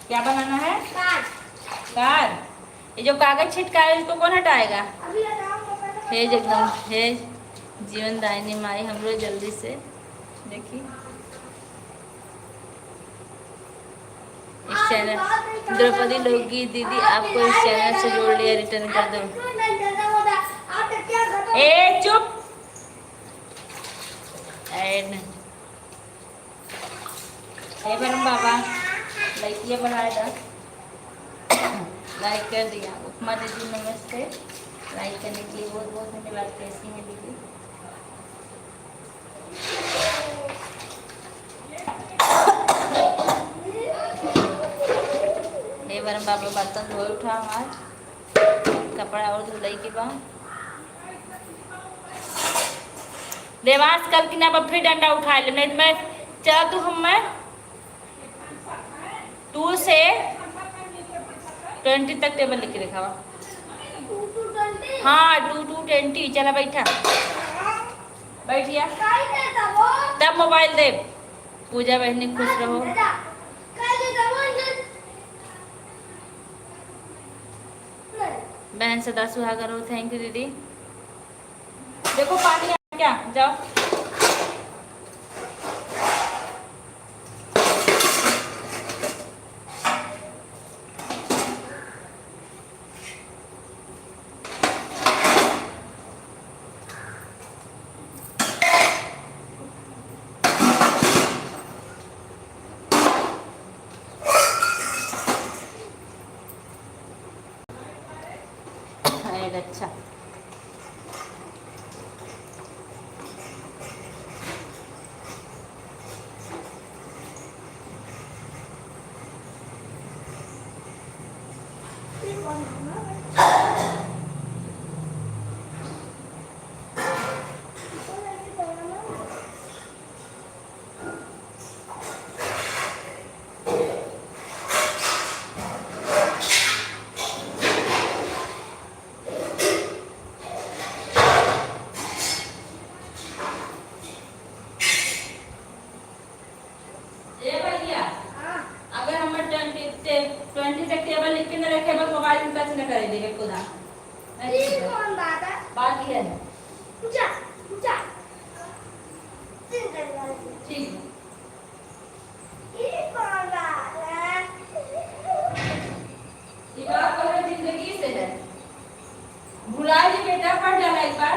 क्या बनाना है? कार। ये जो कागज छिटका है इसको कौन हटाएगा? हे जगदम, हे जीवन दायिनी माई, हमरो जल्दी से देखिए इस चैनल द्रौपदी लोगी दीदी आपको इस चैनल से जोड़ लिया, रिटर्न कर दो। ए चुप। हे बरम बाबा, लाइक बढ़ाएगा, लाइक कर दिया। उपमा दीदी नमस्ते, लाइक करने के लिए बहुत बहुत धन्यवाद। कैसी हैं दीदी? हे वरम बाबा, बर्तन धोए उठा आज, कपड़ा और धुलाई के बाद। देवांश कल की ना फिर डंडा उठा ले, नहीं मैं चल तू हम मैं 2 से 20 तक टेबल लिख के रखा हुआ। हाँ 2 to 20। चला बैठा, बैठिया, तब मोबाइल दे। पूजा बहनी खुश रहो। बहन सदा सुहागा रहो। थैंक यू दीदी। देखो पानी आ क्या, जाओ। अच्छा बाकी है ठीक है। जिंदगी से है, भुला ही बेटा, पढ़ जाना एक बार।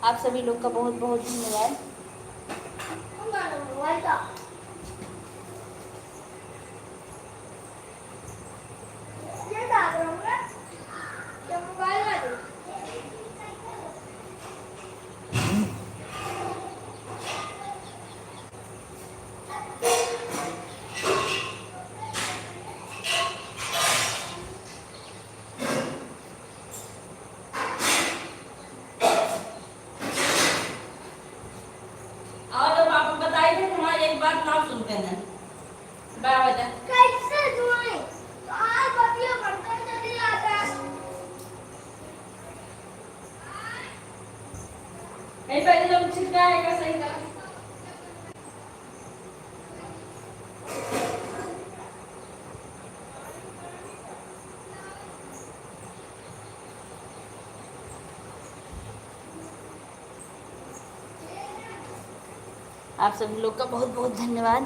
आप सभी लोग का बहुत बहुत धन्यवाद। आप सभी लोग का बहुत बहुत धन्यवाद।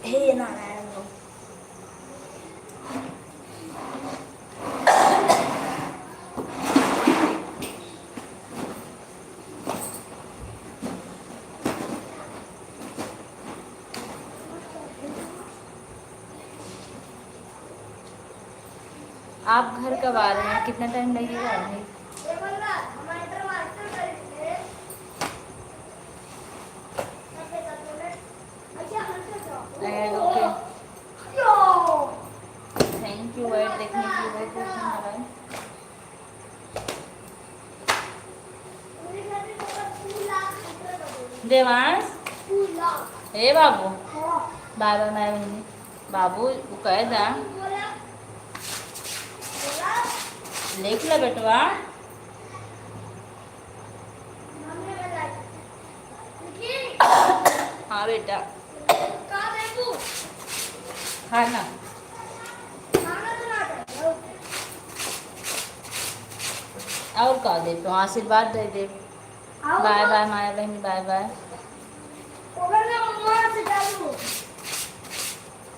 हे नारायण लोग, आप घर कब आ रहे हैं? कितना टाइम लगेगा अभी? ओके, थैंक यू वेट देखने के लिए बहुत धन्यवाद। देवांश, हे बाबू, बाय बाय माय बहनी। बाबू वो कह दा लिख लो बेटवा। हाँ बेटा, खाना और का दे तो आशीर्वाद दे दे। बाय बाय माया बहनी, बाय बाय।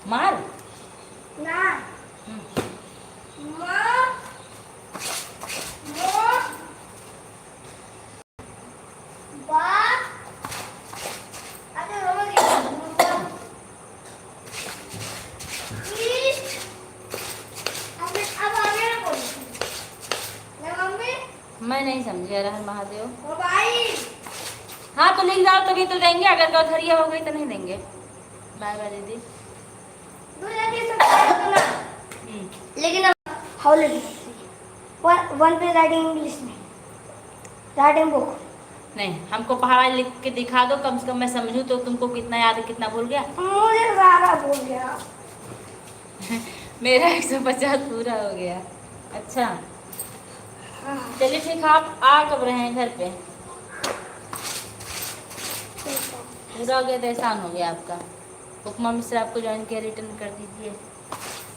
मार मैं नहीं समझी। हर हर महादेव। हाँ तो लिख जाओ तभी तो देंगे, अगर गौधरिया हो गई तो नहीं देंगे। बाय बाय दीदी। लेकिन हाउ वन पे राइटिंग इंग्लिश में राइटिंग बुक नहीं, हमको पहाड़ा लिख के दिखा दो, कम से कम मैं समझूं तो तुमको कितना याद है, कितना भूल गया। मुझे सारा भूल गया। मेरा 150 पूरा हो गया। अच्छा चलिए ठीक है, आप आ कब रहे हैं घर पे? पूरा हो गया तो एहसान हो गया आपका। उपमा मिश्रा आपको ज्वाइन किया, रिटर्न कर दीजिए,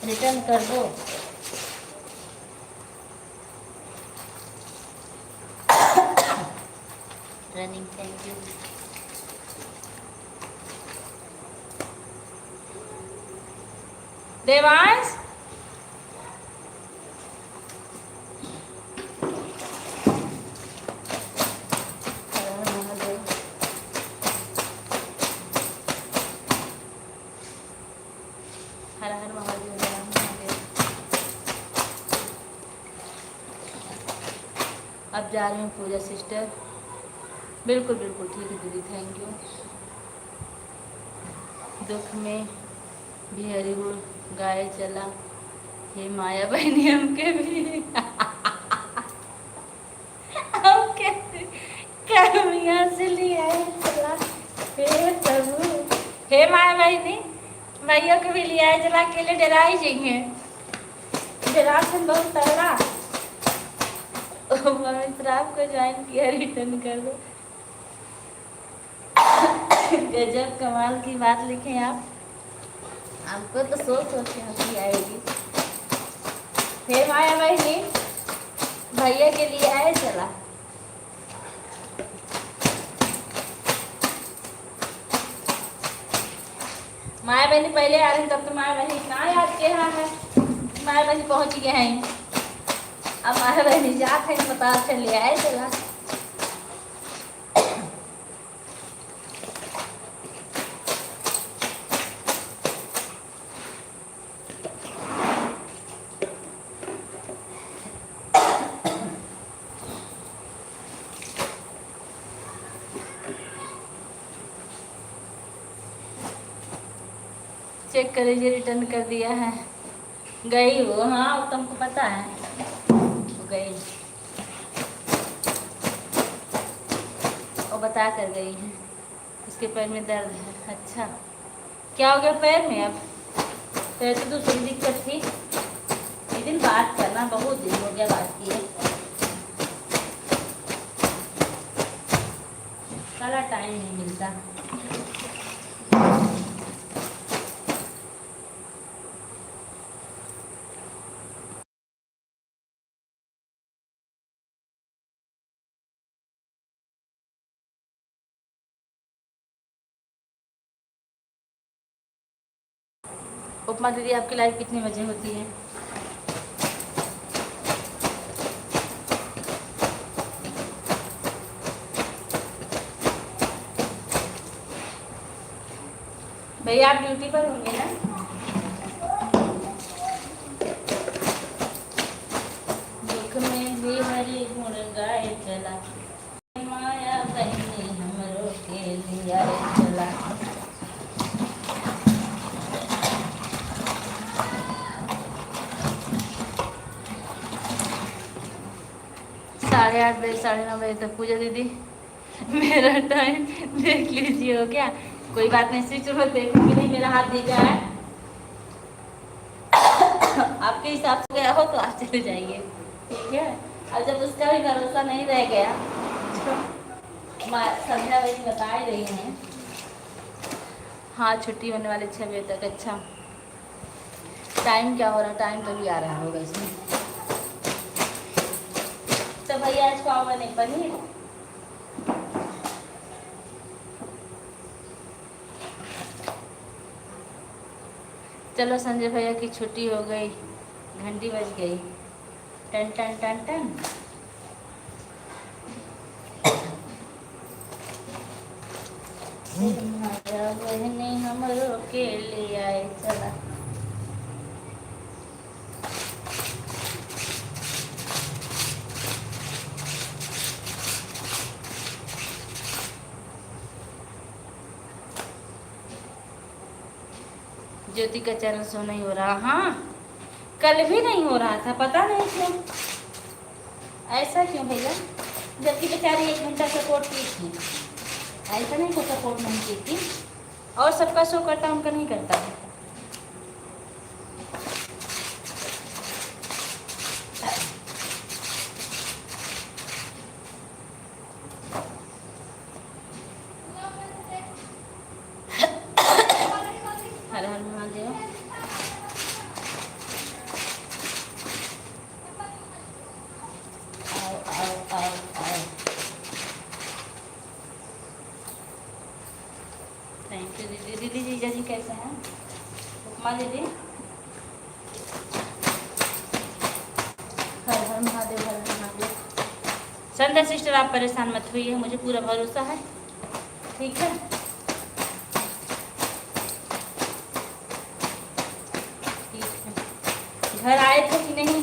रिटर्न कर दो। Running, thank you. देवांश, हर हर महादेव, हर हर महादेव। अब जा रही हूँ पूजा सिस्टर। बिल्कुल बिल्कुल ठीक है दीदी, थैंक यू। दुख में भी हरि गुण गाए चला, हे माया बहनी हमके भी हमके कमियां से लिया चला, हे प्रभु। हे माया बहनी, भैया को भी लिया चला, अकेले डरा ही जाएंगे, डरा से बहुत तगड़ा। आपको ज्वाइन किया, रिटर्न कर दो। गजब कमाल की बात लिखे आप, आपको तो सोच सोच के हंसी आएगी। हे माया बहनी, भैया के लिए आए चला। माया बहनी पहले आ रही तब तो माया बहनी इतना याद किया है, माया बहनी पहुंच गए हैं। अब माया बहनी जाते हैं, पता चल आए चला। चेक कर लीजिए, रिटर्न कर दिया है। गई वो, हाँ तुमको पता है वो गई, वो बता कर गई है उसके पैर में दर्द है। अच्छा क्या हो गया पैर में? अब पैर तो दूसरी दिक्कत थी। एक दिन बात करना, बहुत दिन हो गया बात किए, सारा टाइम नहीं मिलता। उपमा दीदी आपकी लाइव कितने बजे होती है? भैया आप ड्यूटी पर होंगे ना? दुख में भी हरी गुण गाए चला, माया बहनी हमरो के लिया चला। 8:30 बजे 9:30 बजे तक पूजा दीदी मेरा टाइम देख लीजिए। हो क्या? कोई बात नहीं, स्विच में देखूंगी नहीं, मेरा हाथ दिखा है। आपके हिसाब से गया हो तो आप चले जाइए, ठीक है? और जब उसका भी भरोसा नहीं रह गया तो संध्या वही बता ही रही हैं। हाँ छुट्टी होने वाली 6 बजे तक। अच्छा टाइम क्या हो रहा है? टाइम तो भी आ रहा होगा इसमें। तो भैया आज पाव बने पनीर। चलो संजय भैया की छुट्टी हो गई, घंटी बज गई, टन टन टन टन। बहनी हमरो के ले आए चला। ज्योति का चैनल शो नहीं हो रहा। हाँ कल भी नहीं हो रहा था, पता नहीं क्यों, ऐसा क्यों भैया? जबकि बेचारी 1 घंटा सपोर्ट की थी, ऐसा नहीं को सपोर्ट नहीं की थी। और सबका शो करता, उनका नहीं करता है। हर हर महादेव। आओ आओ आओ आओ। थैंक यू दीदी। दीदी जीजा जी कैसे हैं? उपमा दीदी। हर हर महादेव, हर हर महादेव। संध्या सिस्टर आप परेशान मत हुई है, मुझे पूरा भरोसा है, ठीक है? घर आए थे कि नहीं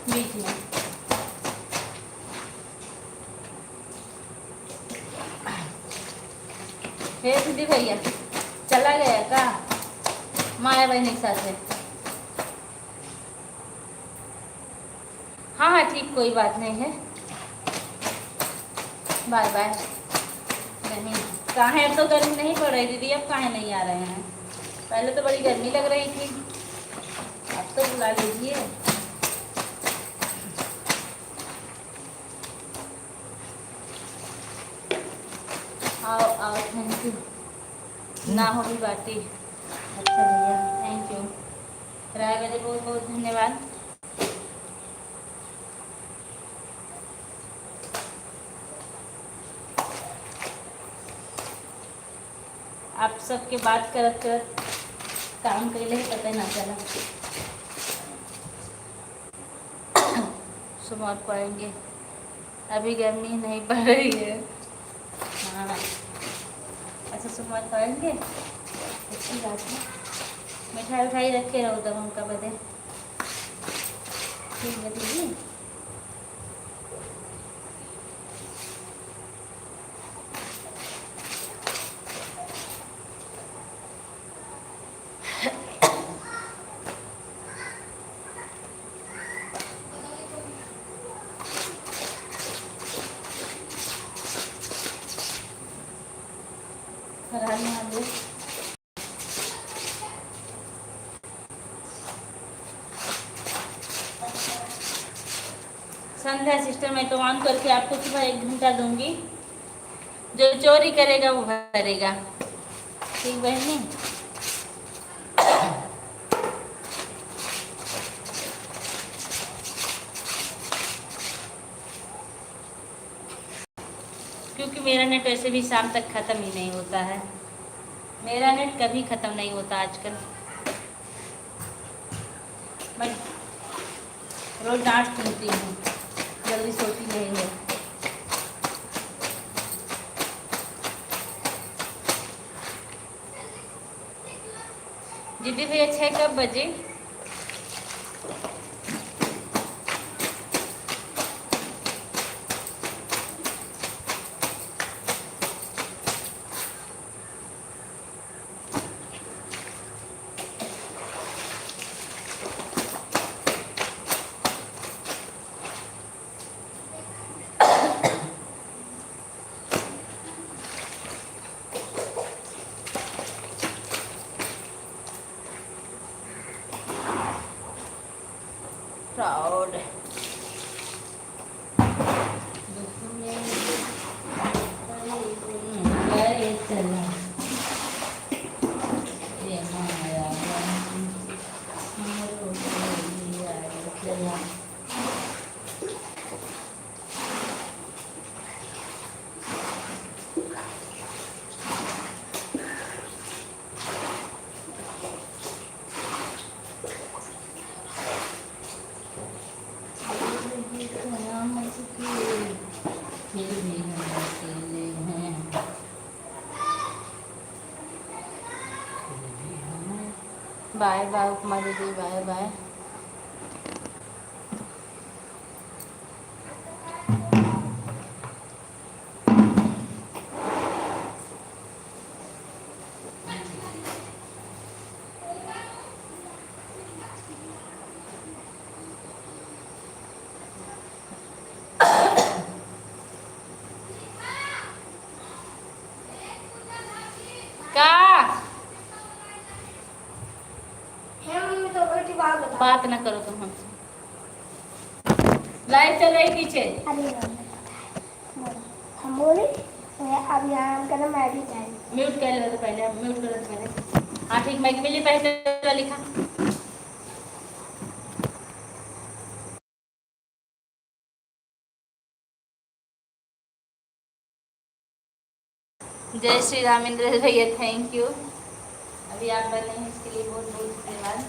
बीच में? हे दीदी भैया चला गया का माया बहनी के साथ है? हाँ हाँ ठीक, कोई बात नहीं है, बाय बाय। नहीं कहाँ, अब तो गर्मी नहीं पड़ रही दीदी, अब कहाँ नहीं आ रहे हैं? पहले तो बड़ी गर्मी लग रही थी, अब तो बुला लीजिए। आओ आओ, थैंक यू। ना हो भी बाटी। अच्छा भैया थैंक यू। राय बजे बहुत बहुत धन्यवाद। आप सबके बात करत करत काम कैले पता ना चला। सुबह को आएंगे, अभी गर्मी नहीं पड़ रही है। हाँ अच्छा सुबह को आएंगे, अच्छी बात है। मिठाई उठाई रखे रहो तब उनका बदे, ठीक है दीदी। संध्या सिस्टर मैं तो ऑन करके आपको सुबह 1 घंटा दूंगी, जो चोरी करेगा वो भरेगा, ठीक बहनी? क्योंकि मेरा नेट वैसे भी शाम तक ख़त्म ही नहीं होता है, मेरा नेट कभी ख़त्म नहीं होता आजकल। मैं रोज डांट सुनती हूँ, जल्दी सोती नहीं है। दीदी भैया 6 कब बजे? प्राउड चला ये माया चला। फिर भी हम अकेले हैं, बाय बाय उपमा दीदी, बाय बाय। का है मम्मी तो बेटी बात बता। बात ना करो तुम हमसे, लाइव चल रही पीछे। अरे हम बोले अब यहाँ करना मैं भी चाहिए। म्यूट कर लेते पहले, म्यूट कर लेते पहले। हाँ ठीक, मैं के लिए पहले लिखा। जय श्री राम इंद्र भैया, थैंक यू। अभी आप बने हैं इसके लिए बहुत बहुत धन्यवाद।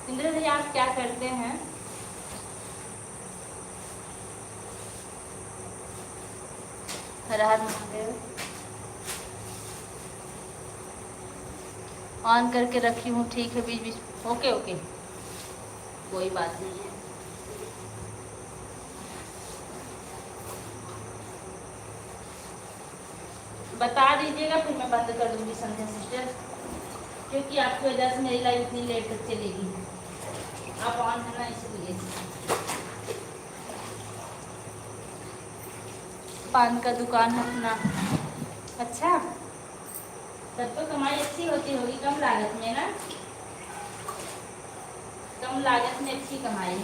इंद्र भैया आप क्या करते हैं? हर हर महादेव। ऑन करके रखी हूँ, ठीक है, बीच बीच। ओके ओके, कोई बात नहीं है। बता दीजिएगा, फिर मैं बंद कर दूंगी संध्या सिस्टर, क्योंकि आपकी वजह से मेरी लाइफ इतनी लेट तक चलेगी। आप ऑन है ना, इसलिए। पान का दुकान है अपना, अच्छा, तब तो कमाई अच्छी होती होगी, कम लागत में ना, कम लागत में अच्छी कमाई।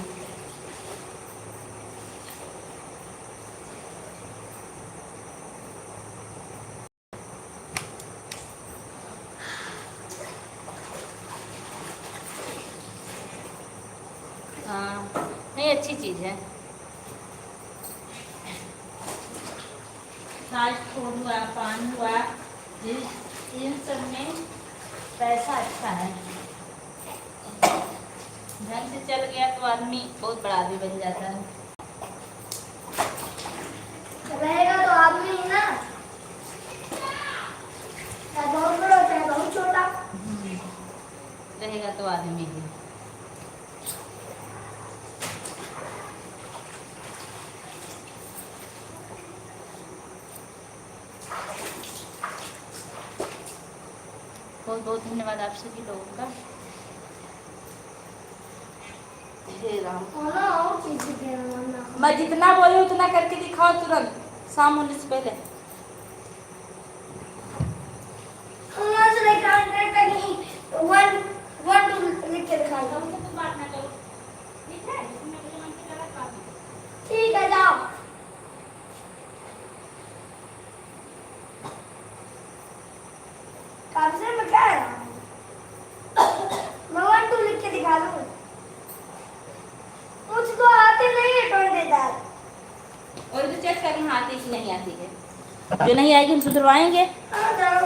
हाँ नहीं, अच्छी चीज़ है। फास्ट फूड हुआ, पान हुआ, इन सब में पैसा अच्छा है। ढंग से चल गया तो आदमी बहुत बड़ा आदमी बन जाता है। रहेगा तो आदमी ही ना, चाहे बहुत बड़ा चाहे बहुत छोटा। रहेगा तो आदमी ही। बहुत बहुत धन्यवाद आप सभी लोगों का। हे राम, मैं जितना बोली उतना करके दिखाओ तुरंत, शाम होने से पहले। ठीक है जाओ। कब से मैं कह रहा हूँ, मैं 1 2 लिख के दिखा दूँ। मुझको आते नहीं है 20 और तो चेक करना आती कि नहीं आती है, जो नहीं आएगी हम सुधरवाएंगे। हाँ जाओ।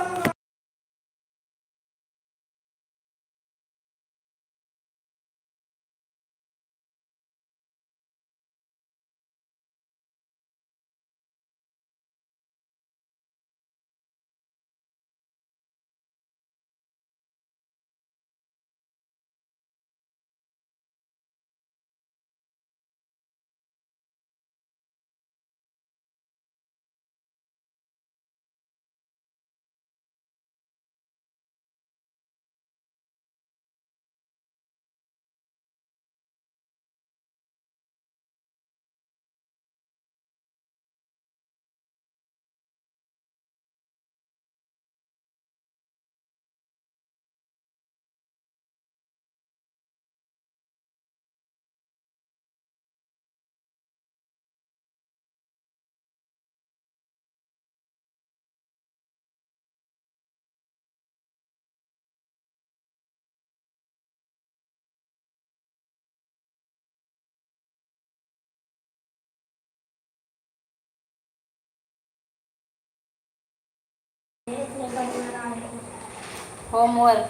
होमवर्क?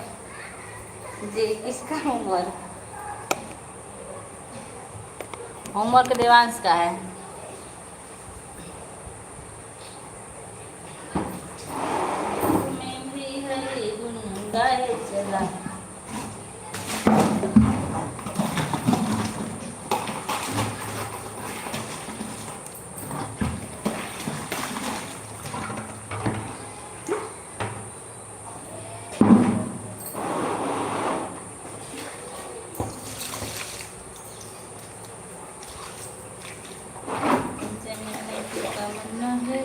जी, किसका होमवर्क? होमवर्क देवांश का है। मैं भी हरी गुन गाए चला। जन्नत की तमन्ना है।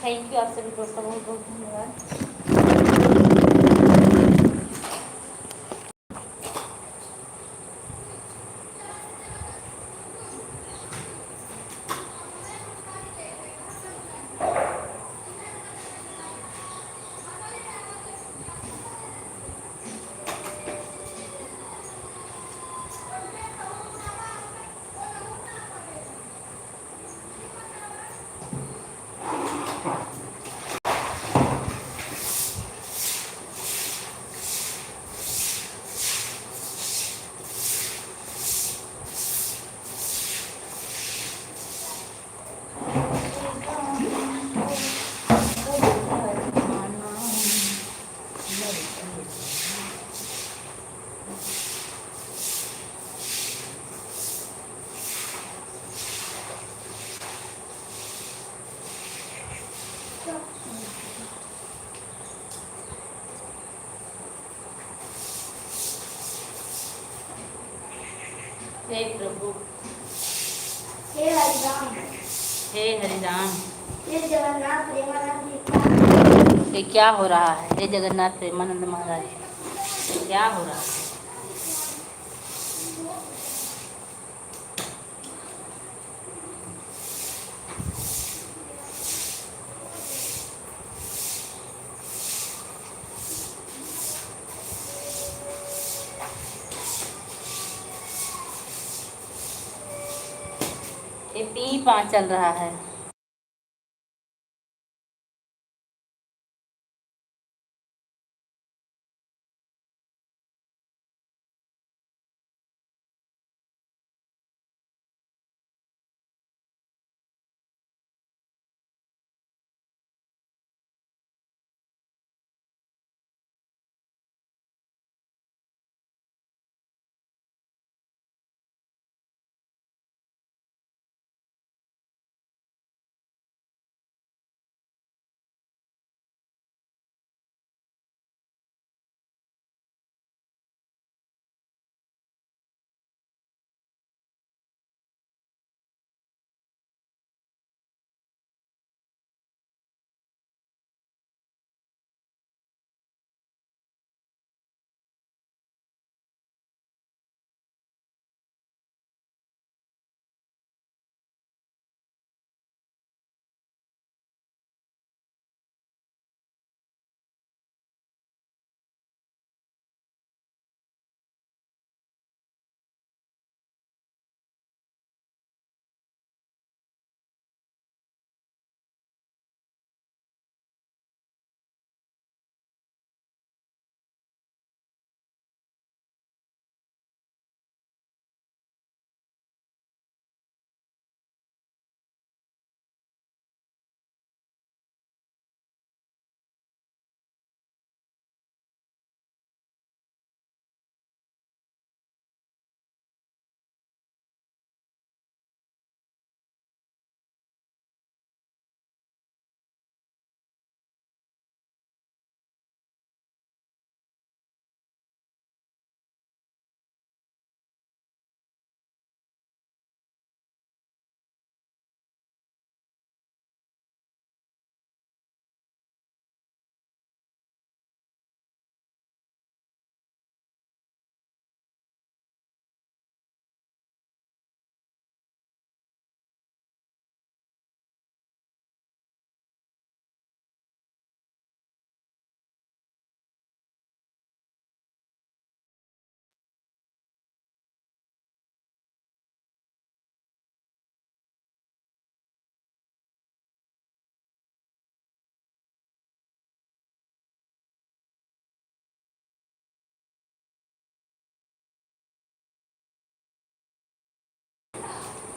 थैंक यू, आप सभी दोस्तों को बहुत बहुत धन्यवाद। हे प्रभु, हे हरिराम, हे हरिराम, हे जगन्नाथ प्रेमानंद। ये क्या हो रहा है? हे जगन्नाथ प्रेमानंद महाराज, ये क्या हो रहा है? ये पी पा चल रहा है।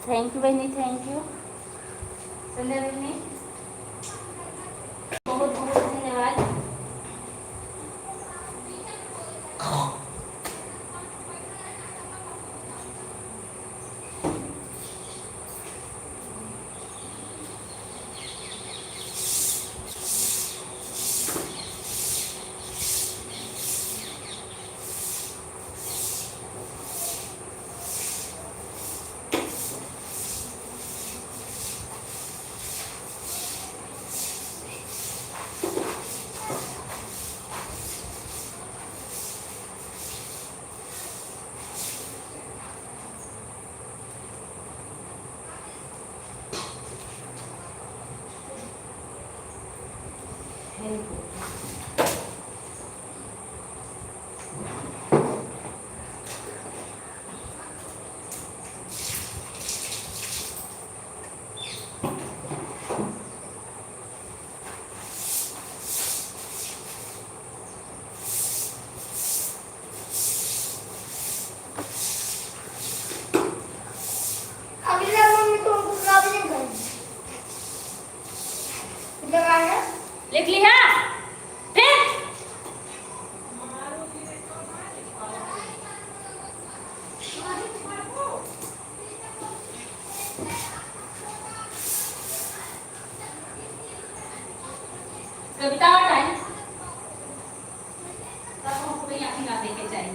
थैंक यू बहनी, थैंक यू संध्या बहनी, बहुत बहुत धन्यवाद। अगली बार मम्मी तुमको कभी नहीं करेगी। लगा है? लिख लिया फिर कविता का टाइम तब हमको भी यहाँ ना देके चाहिए।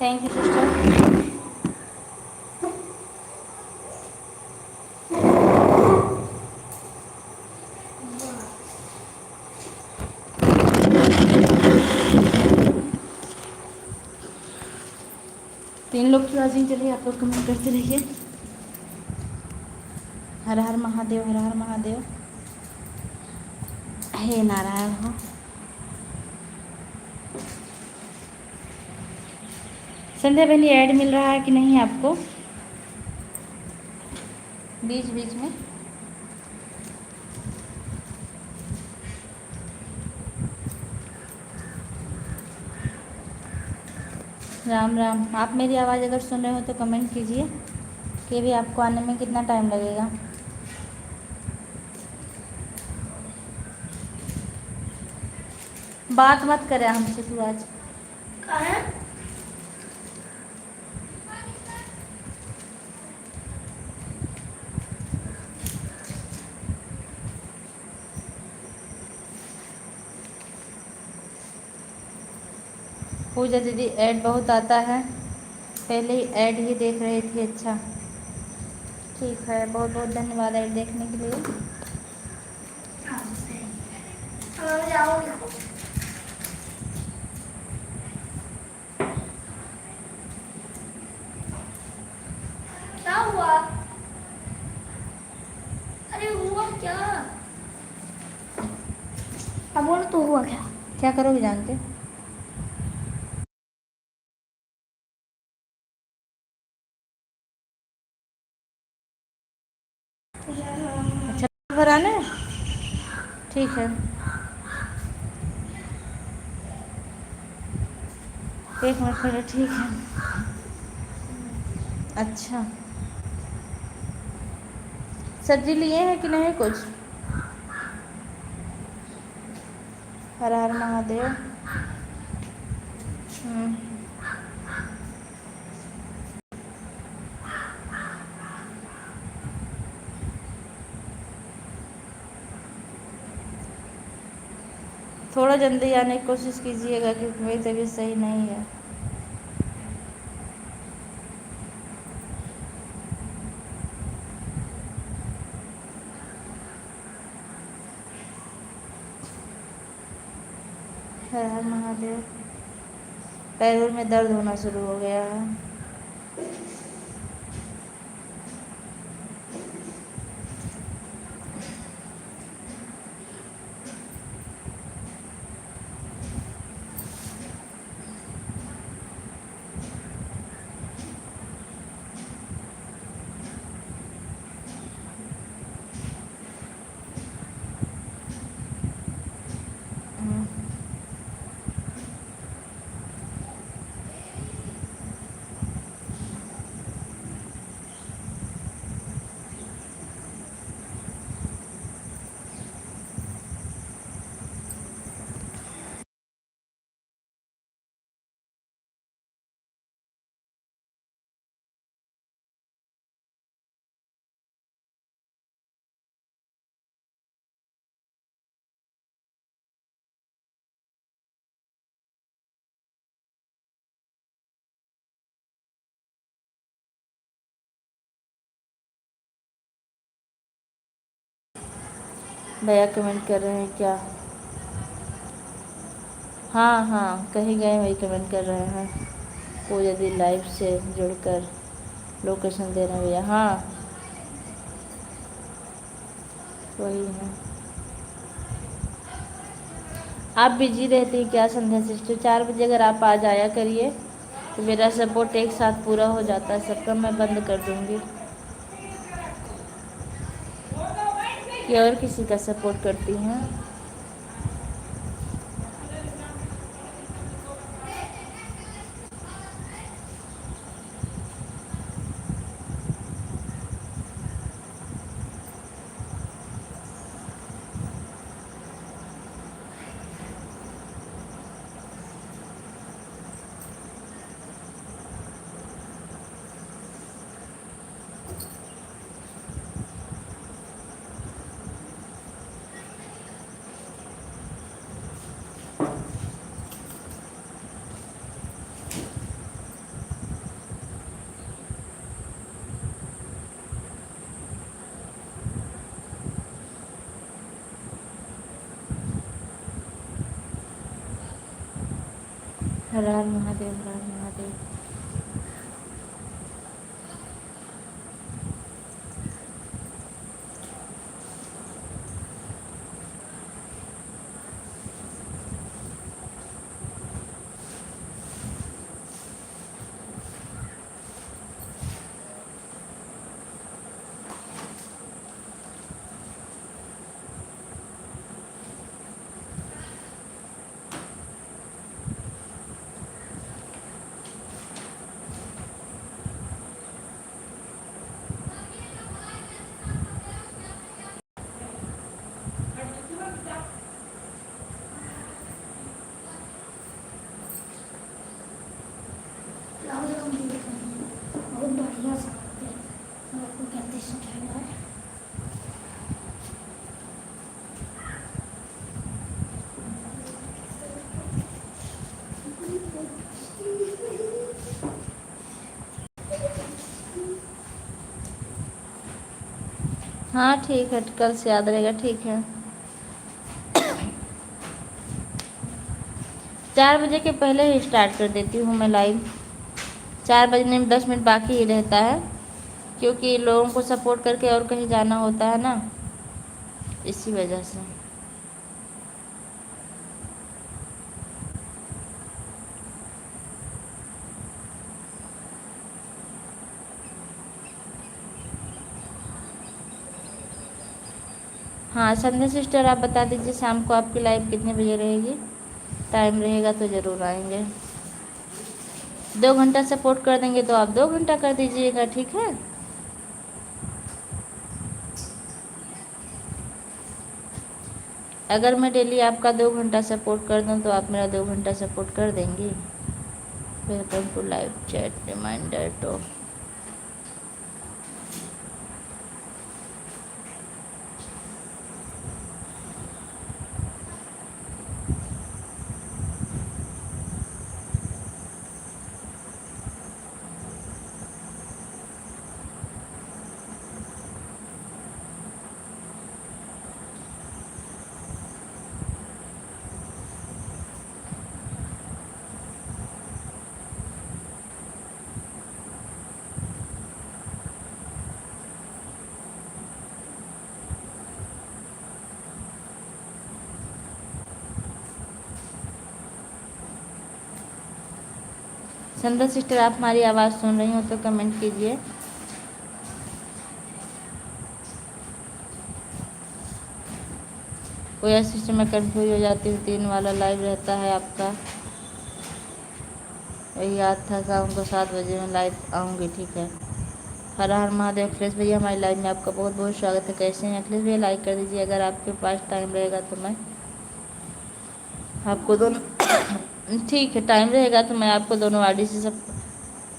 Thank you sister. 3 लोग की आवाज़ें चलिए, आप लोग कमेंट करते रहिए। हर हर महादेव, हर हर महादेव, हे नारायण हो। संध्या बहनी ऐड मिल रहा है कि नहीं आपको बीच बीच में? राम राम। आप मेरी आवाज़ अगर सुन रहे हो तो कमेंट कीजिए कि भी आपको आने में कितना टाइम लगेगा। बात मत करे हमसे तू आज। कहाँ है? पूजा दीदी ऐड बहुत आता है, पहले ही ऐड ही देख रही थी। अच्छा ठीक है, बहुत बहुत धन्यवाद ऐड देखने के लिए। मैं जाऊँगी। क्या हुआ? अरे हुआ क्या? अब बोलो तो हुआ क्या? क्या करोगे जान के? अच्छा भराना है, ठीक है। एक मिनट पहले, ठीक है। अच्छा सब्जी लिए हैं कि नहीं कुछ? हर हर महादेव। थोड़ा जल्दी आने की कोशिश कीजिएगा क्योंकि मेरी तबीयत सही नहीं है। हर हर महादेव। पैरों में दर्द होना शुरू हो गया है। भैया कमेंट कर रहे हैं क्या? हाँ हाँ, कहीं गए वही कमेंट कर रहे हैं। पूजा दी लाइव से जुड़कर लोकेशन दे रहे हैं भैया। हाँ वही है। आप बिजी रहती हैं क्या संध्या सिस्टर? 4 बजे अगर आप आ जाया करिए तो मेरा सपोर्ट एक साथ पूरा हो जाता है सबका। मैं बंद कर दूँगी कि और किसी का सपोर्ट करती हैं। हर हर महादेव, हर हर महादेव। ब्लाउज कंप्लीट करेंगे, बहुत बढ़िया सा करते हैं। हम आपको कहते सिखाया है। हाँ ठीक है, कल से याद रहेगा। ठीक है, 4 बजे के पहले ही स्टार्ट कर देती हूँ मैं लाइव। 4 बजने में 10 मिनट बाकी ही रहता है, क्योंकि लोगों को सपोर्ट करके और कहीं जाना होता है ना, इसी वजह से। हाँ संध्या सिस्टर, आप बता दीजिए शाम को आपकी लाइव कितने बजे रहेगी? टाइम रहेगा तो ज़रूर आएंगे। 2 घंटा सपोर्ट कर देंगे तो आप 2 घंटा कर दीजिएगा, ठीक है? अगर मैं डेली आपका 2 घंटा सपोर्ट कर दूं तो आप मेरा 2 घंटा सपोर्ट कर देंगी। Welcome to live chat reminder two. Sandhya sister, आप हमारी आवाज़ सुन रही हो तो कमेंट कीजिए। कोई सिस्टर में कंफ्यूज हो जाती हूँ, 3 वाला लाइव रहता है आपका। वही याद था शाम को 7 बजे में लाइव आऊँगी, ठीक है? हर हर महादेव। अखिलेश भैया हमारी लाइव में आपका बहुत बहुत स्वागत है। कैसे हैं अखिलेश भैया? लाइक कर दीजिए अगर आपके पास टाइम रहेगा तो। मैं आपको दोनों ठीक है, टाइम रहेगा तो मैं आपको दोनों आईडी से सब,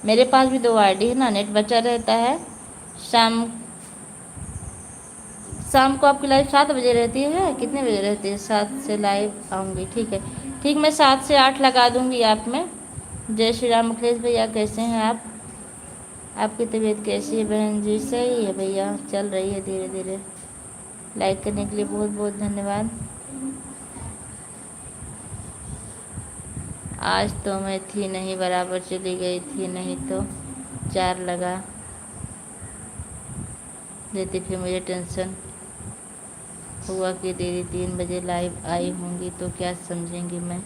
मेरे पास भी 2 आईडी है ना, नेट बचा रहता है। शाम शाम को आपकी लाइव 7 बजे रहती है? कितने बजे रहती है? 7 से लाइव आऊँगी, ठीक है? ठीक, मैं 7 से 8 लगा दूँगी आप में। जय श्री राम। अखिलेश भैया कैसे हैं आप? आपकी तबीयत कैसी है बहन जी? सही है भैया, चल रही है धीरे धीरे। लाइक करने के लिए बहुत बहुत धन्यवाद। आज तो मैं थी नहीं, बराबर चली गई थी, नहीं तो 4 लगा देती। फिर मुझे टेंशन हुआ कि दीदी 3 बजे लाइव आई होंगी तो क्या समझेंगे मैं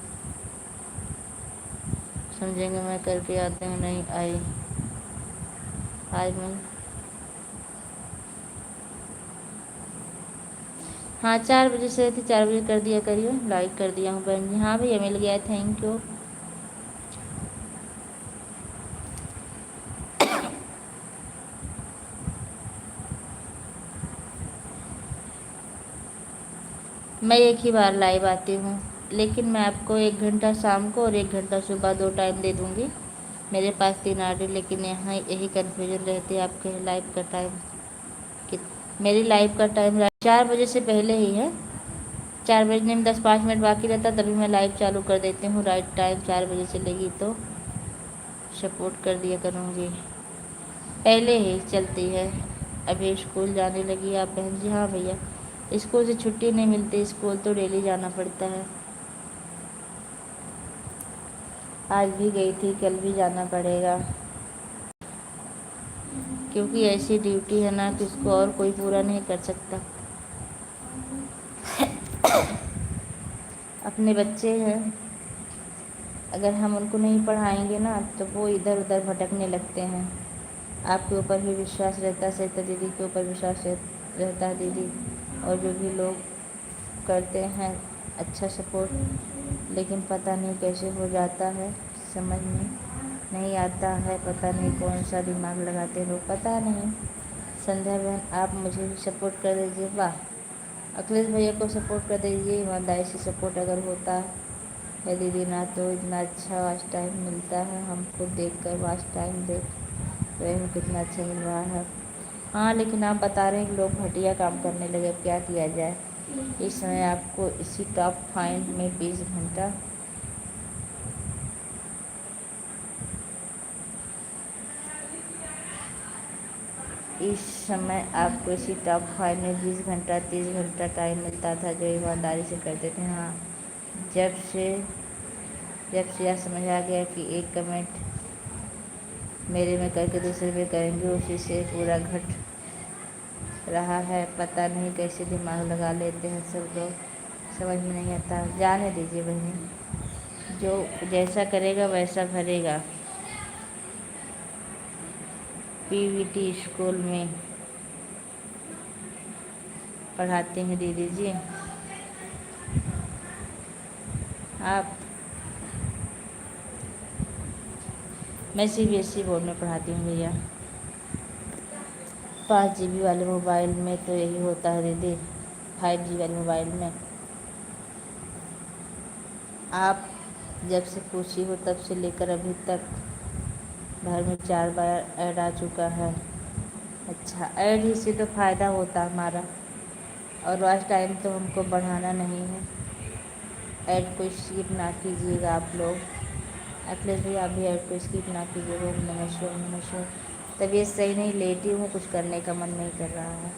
करके आती हूँ, नहीं आई। आज मैं हाँ 4 बजे से थी, 4 बजे कर दिया करिए। लाइक कर दिया हूँ बहन जी। हाँ भैया मिल गया, थैंक यू। मैं एक ही बार लाइव आती हूँ, लेकिन मैं आपको 1 घंटा शाम को और 1 घंटा सुबह 2 टाइम दे दूँगी। मेरे पास 3 आईडी, लेकिन यहाँ यही कन्फ्यूजन रहती है आपके लाइव का टाइम कि मेरी लाइव का टाइम 4 बजे से पहले ही है। 4 बजने में 10-5 मिनट बाकी रहता तभी मैं लाइव चालू कर देती हूँ। राइट टाइम 4 बजे चलेगी तो सपोर्ट कर दिया करूँगी। पहले ही चलती है। अभी स्कूल जाने लगी आप बहन जी? हाँ भैया, स्कूल से छुट्टी नहीं मिलती, स्कूल तो डेली जाना पड़ता है। आज भी गई थी, कल भी जाना पड़ेगा, क्योंकि ऐसी ड्यूटी है ना कि उसको और कोई पूरा नहीं कर सकता। अपने बच्चे हैं, अगर हम उनको नहीं पढ़ाएंगे ना तो वो इधर उधर भटकने लगते हैं। आपके ऊपर भी विश्वास रहता है सरिता दीदी के ऊपर विश्वास रहता है दीदी, और जो भी लोग करते हैं अच्छा सपोर्ट, लेकिन पता नहीं कैसे हो जाता है, समझ में नहीं आता है। पता नहीं कौन सा दिमाग लगाते लोग, पता नहीं। संध्या बहन आप मुझे भी सपोर्ट कर दीजिए। वाह, अखिलेश भैया को सपोर्ट कर दीजिए। ईमानदारी से सपोर्ट अगर होता है दीदी ना तो इतना अच्छा वॉच टाइम मिलता है हमको। देख कर वॉच टाइम देख रहे हो कितना अच्छा मिल रहा है। हाँ लेकिन आप बता रहे हैं कि लोग घटिया काम करने लगे, अब क्या किया जाए। इस समय आपको इसी टॉप फाइंड में 20 घंटा इस समय आपको इसी टॉप 5 में 20 घंटा 30 घंटा टाइम मिलता था, जो ईमानदारी से करते थे। हाँ जब से यह समझ आ गया कि एक कमेंट मेरे में करके दूसरे में करेंगे, उसी से पूरा घट रहा है। पता नहीं कैसे दिमाग लगा लेते हैं सब लोग, समझ में नहीं आता। जाने दीजिए बहनी, जो जैसा करेगा वैसा भरेगा। पीवीटी स्कूल में पढ़ाते हैं दीदी जी आप? मैं सीबीएसई बोर्ड में पढ़ाती हूँ भैया। 5 GB वाले मोबाइल में तो यही होता है दीदी, 5 GB वाले मोबाइल में आप जब से पूछी हो तब से लेकर अभी तक घर में 4 बार ऐड आ चुका है। अच्छा, ऐड ही से तो फ़ायदा होता हमारा, और वॉच टाइम तो हमको बढ़ाना नहीं है। ऐड को स्किप ना कीजिएगा आप लोग। अखिलेश भैया आप भी ऐड को स्किप ना कीजिएगा। ओम नमः शिवाय, ओम नमः शिवाय। तबीयत सही नहीं, लेटी हूँ, कुछ करने का मन नहीं कर रहा है।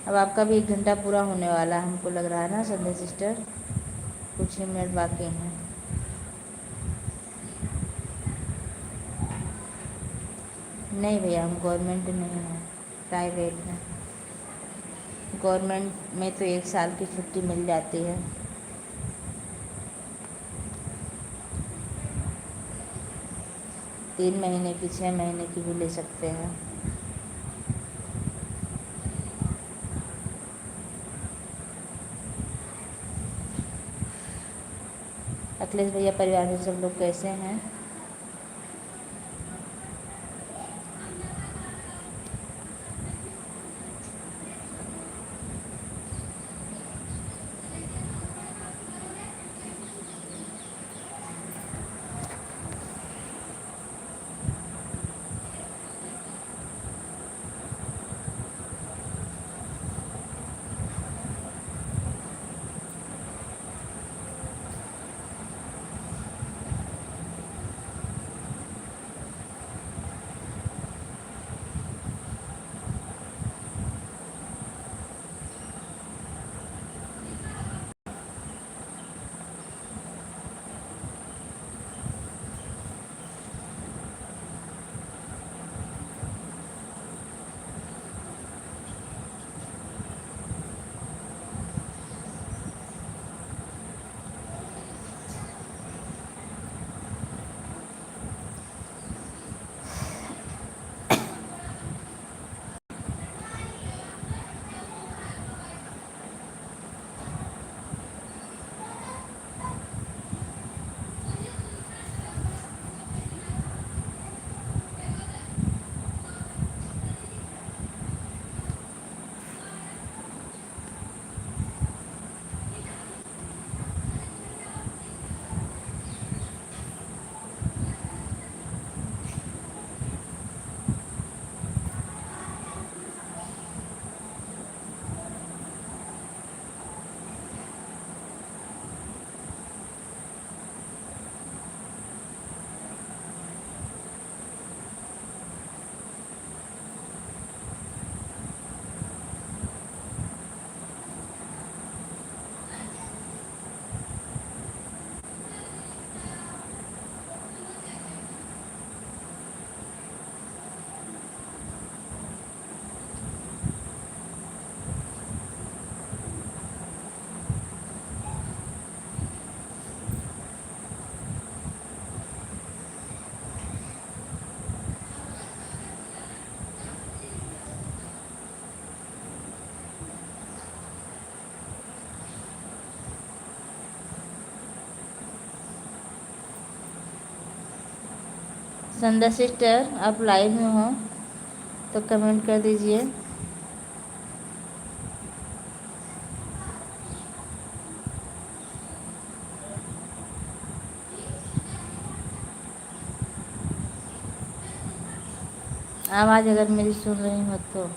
अब आपका भी 1 घंटा पूरा होने वाला है हमको लग रहा है ना संध्या सिस्टर, कुछ ही मिनट बाकी हैं। नहीं भैया हम गवर्नमेंट नहीं हैं, प्राइवेट हैं। गवर्नमेंट में तो 1 साल की छुट्टी मिल जाती है। तीन महीने की, 6 महीने की भी ले सकते हैं। अखिलेश भैया परिवार में सब लोग कैसे हैं? संध्या सिस्टर आप लाइव में हो तो कमेंट कर दीजिए। आवाज़ अगर मेरी सुन रही हो तो।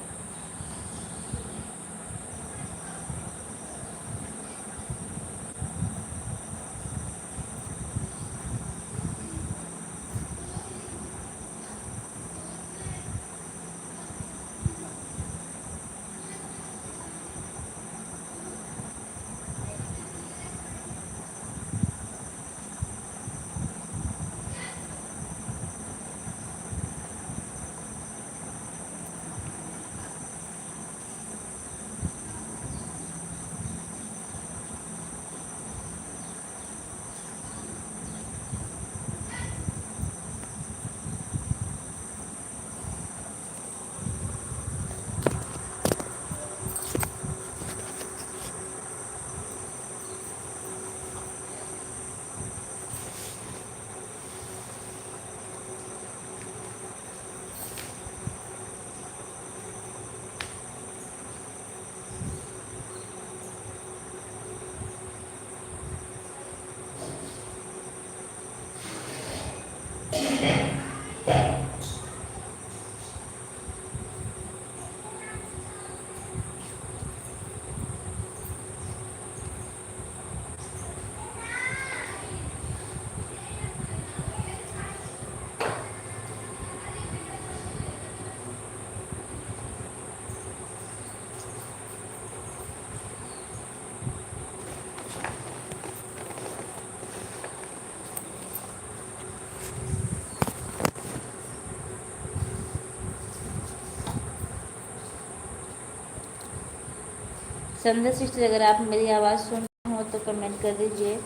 संध्या सिस्टर अगर आप मेरी आवाज़ सुन रहे हो तो कमेंट कर दीजिए।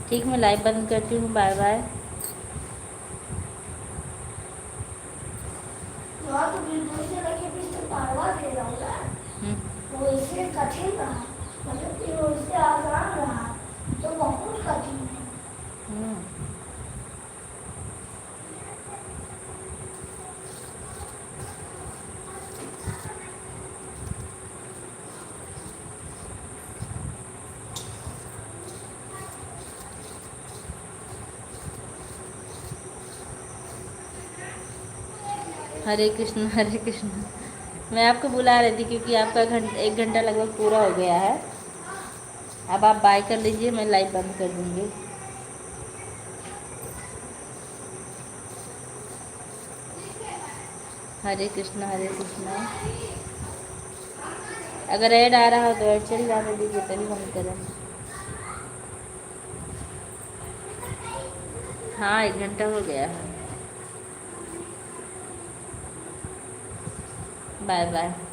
ठीक, मैं लाइव बंद करती हूँ। Bye bye. तो बिल्कुल से रखे पीछे पारवा दे रहा हूँ ना, वो इससे कठिन रहा, मतलब कि वो इससे आसान रहा, तो बहुत कठिन है। हरे कृष्ण हरे कृष्ण। मैं आपको बुला रही थी क्योंकि आपका 1 घंटा लगभग पूरा हो गया है। अब आप बाय कर लीजिए, मैं लाइव बंद कर दूँगी। हरे कृष्ण हरे कृष्ण। अगर ऐड आ रहा हो तो ऐड चल जाने दीजिए, तभी बंद करें। हाँ 1 घंटा हो गया है। Bye bye.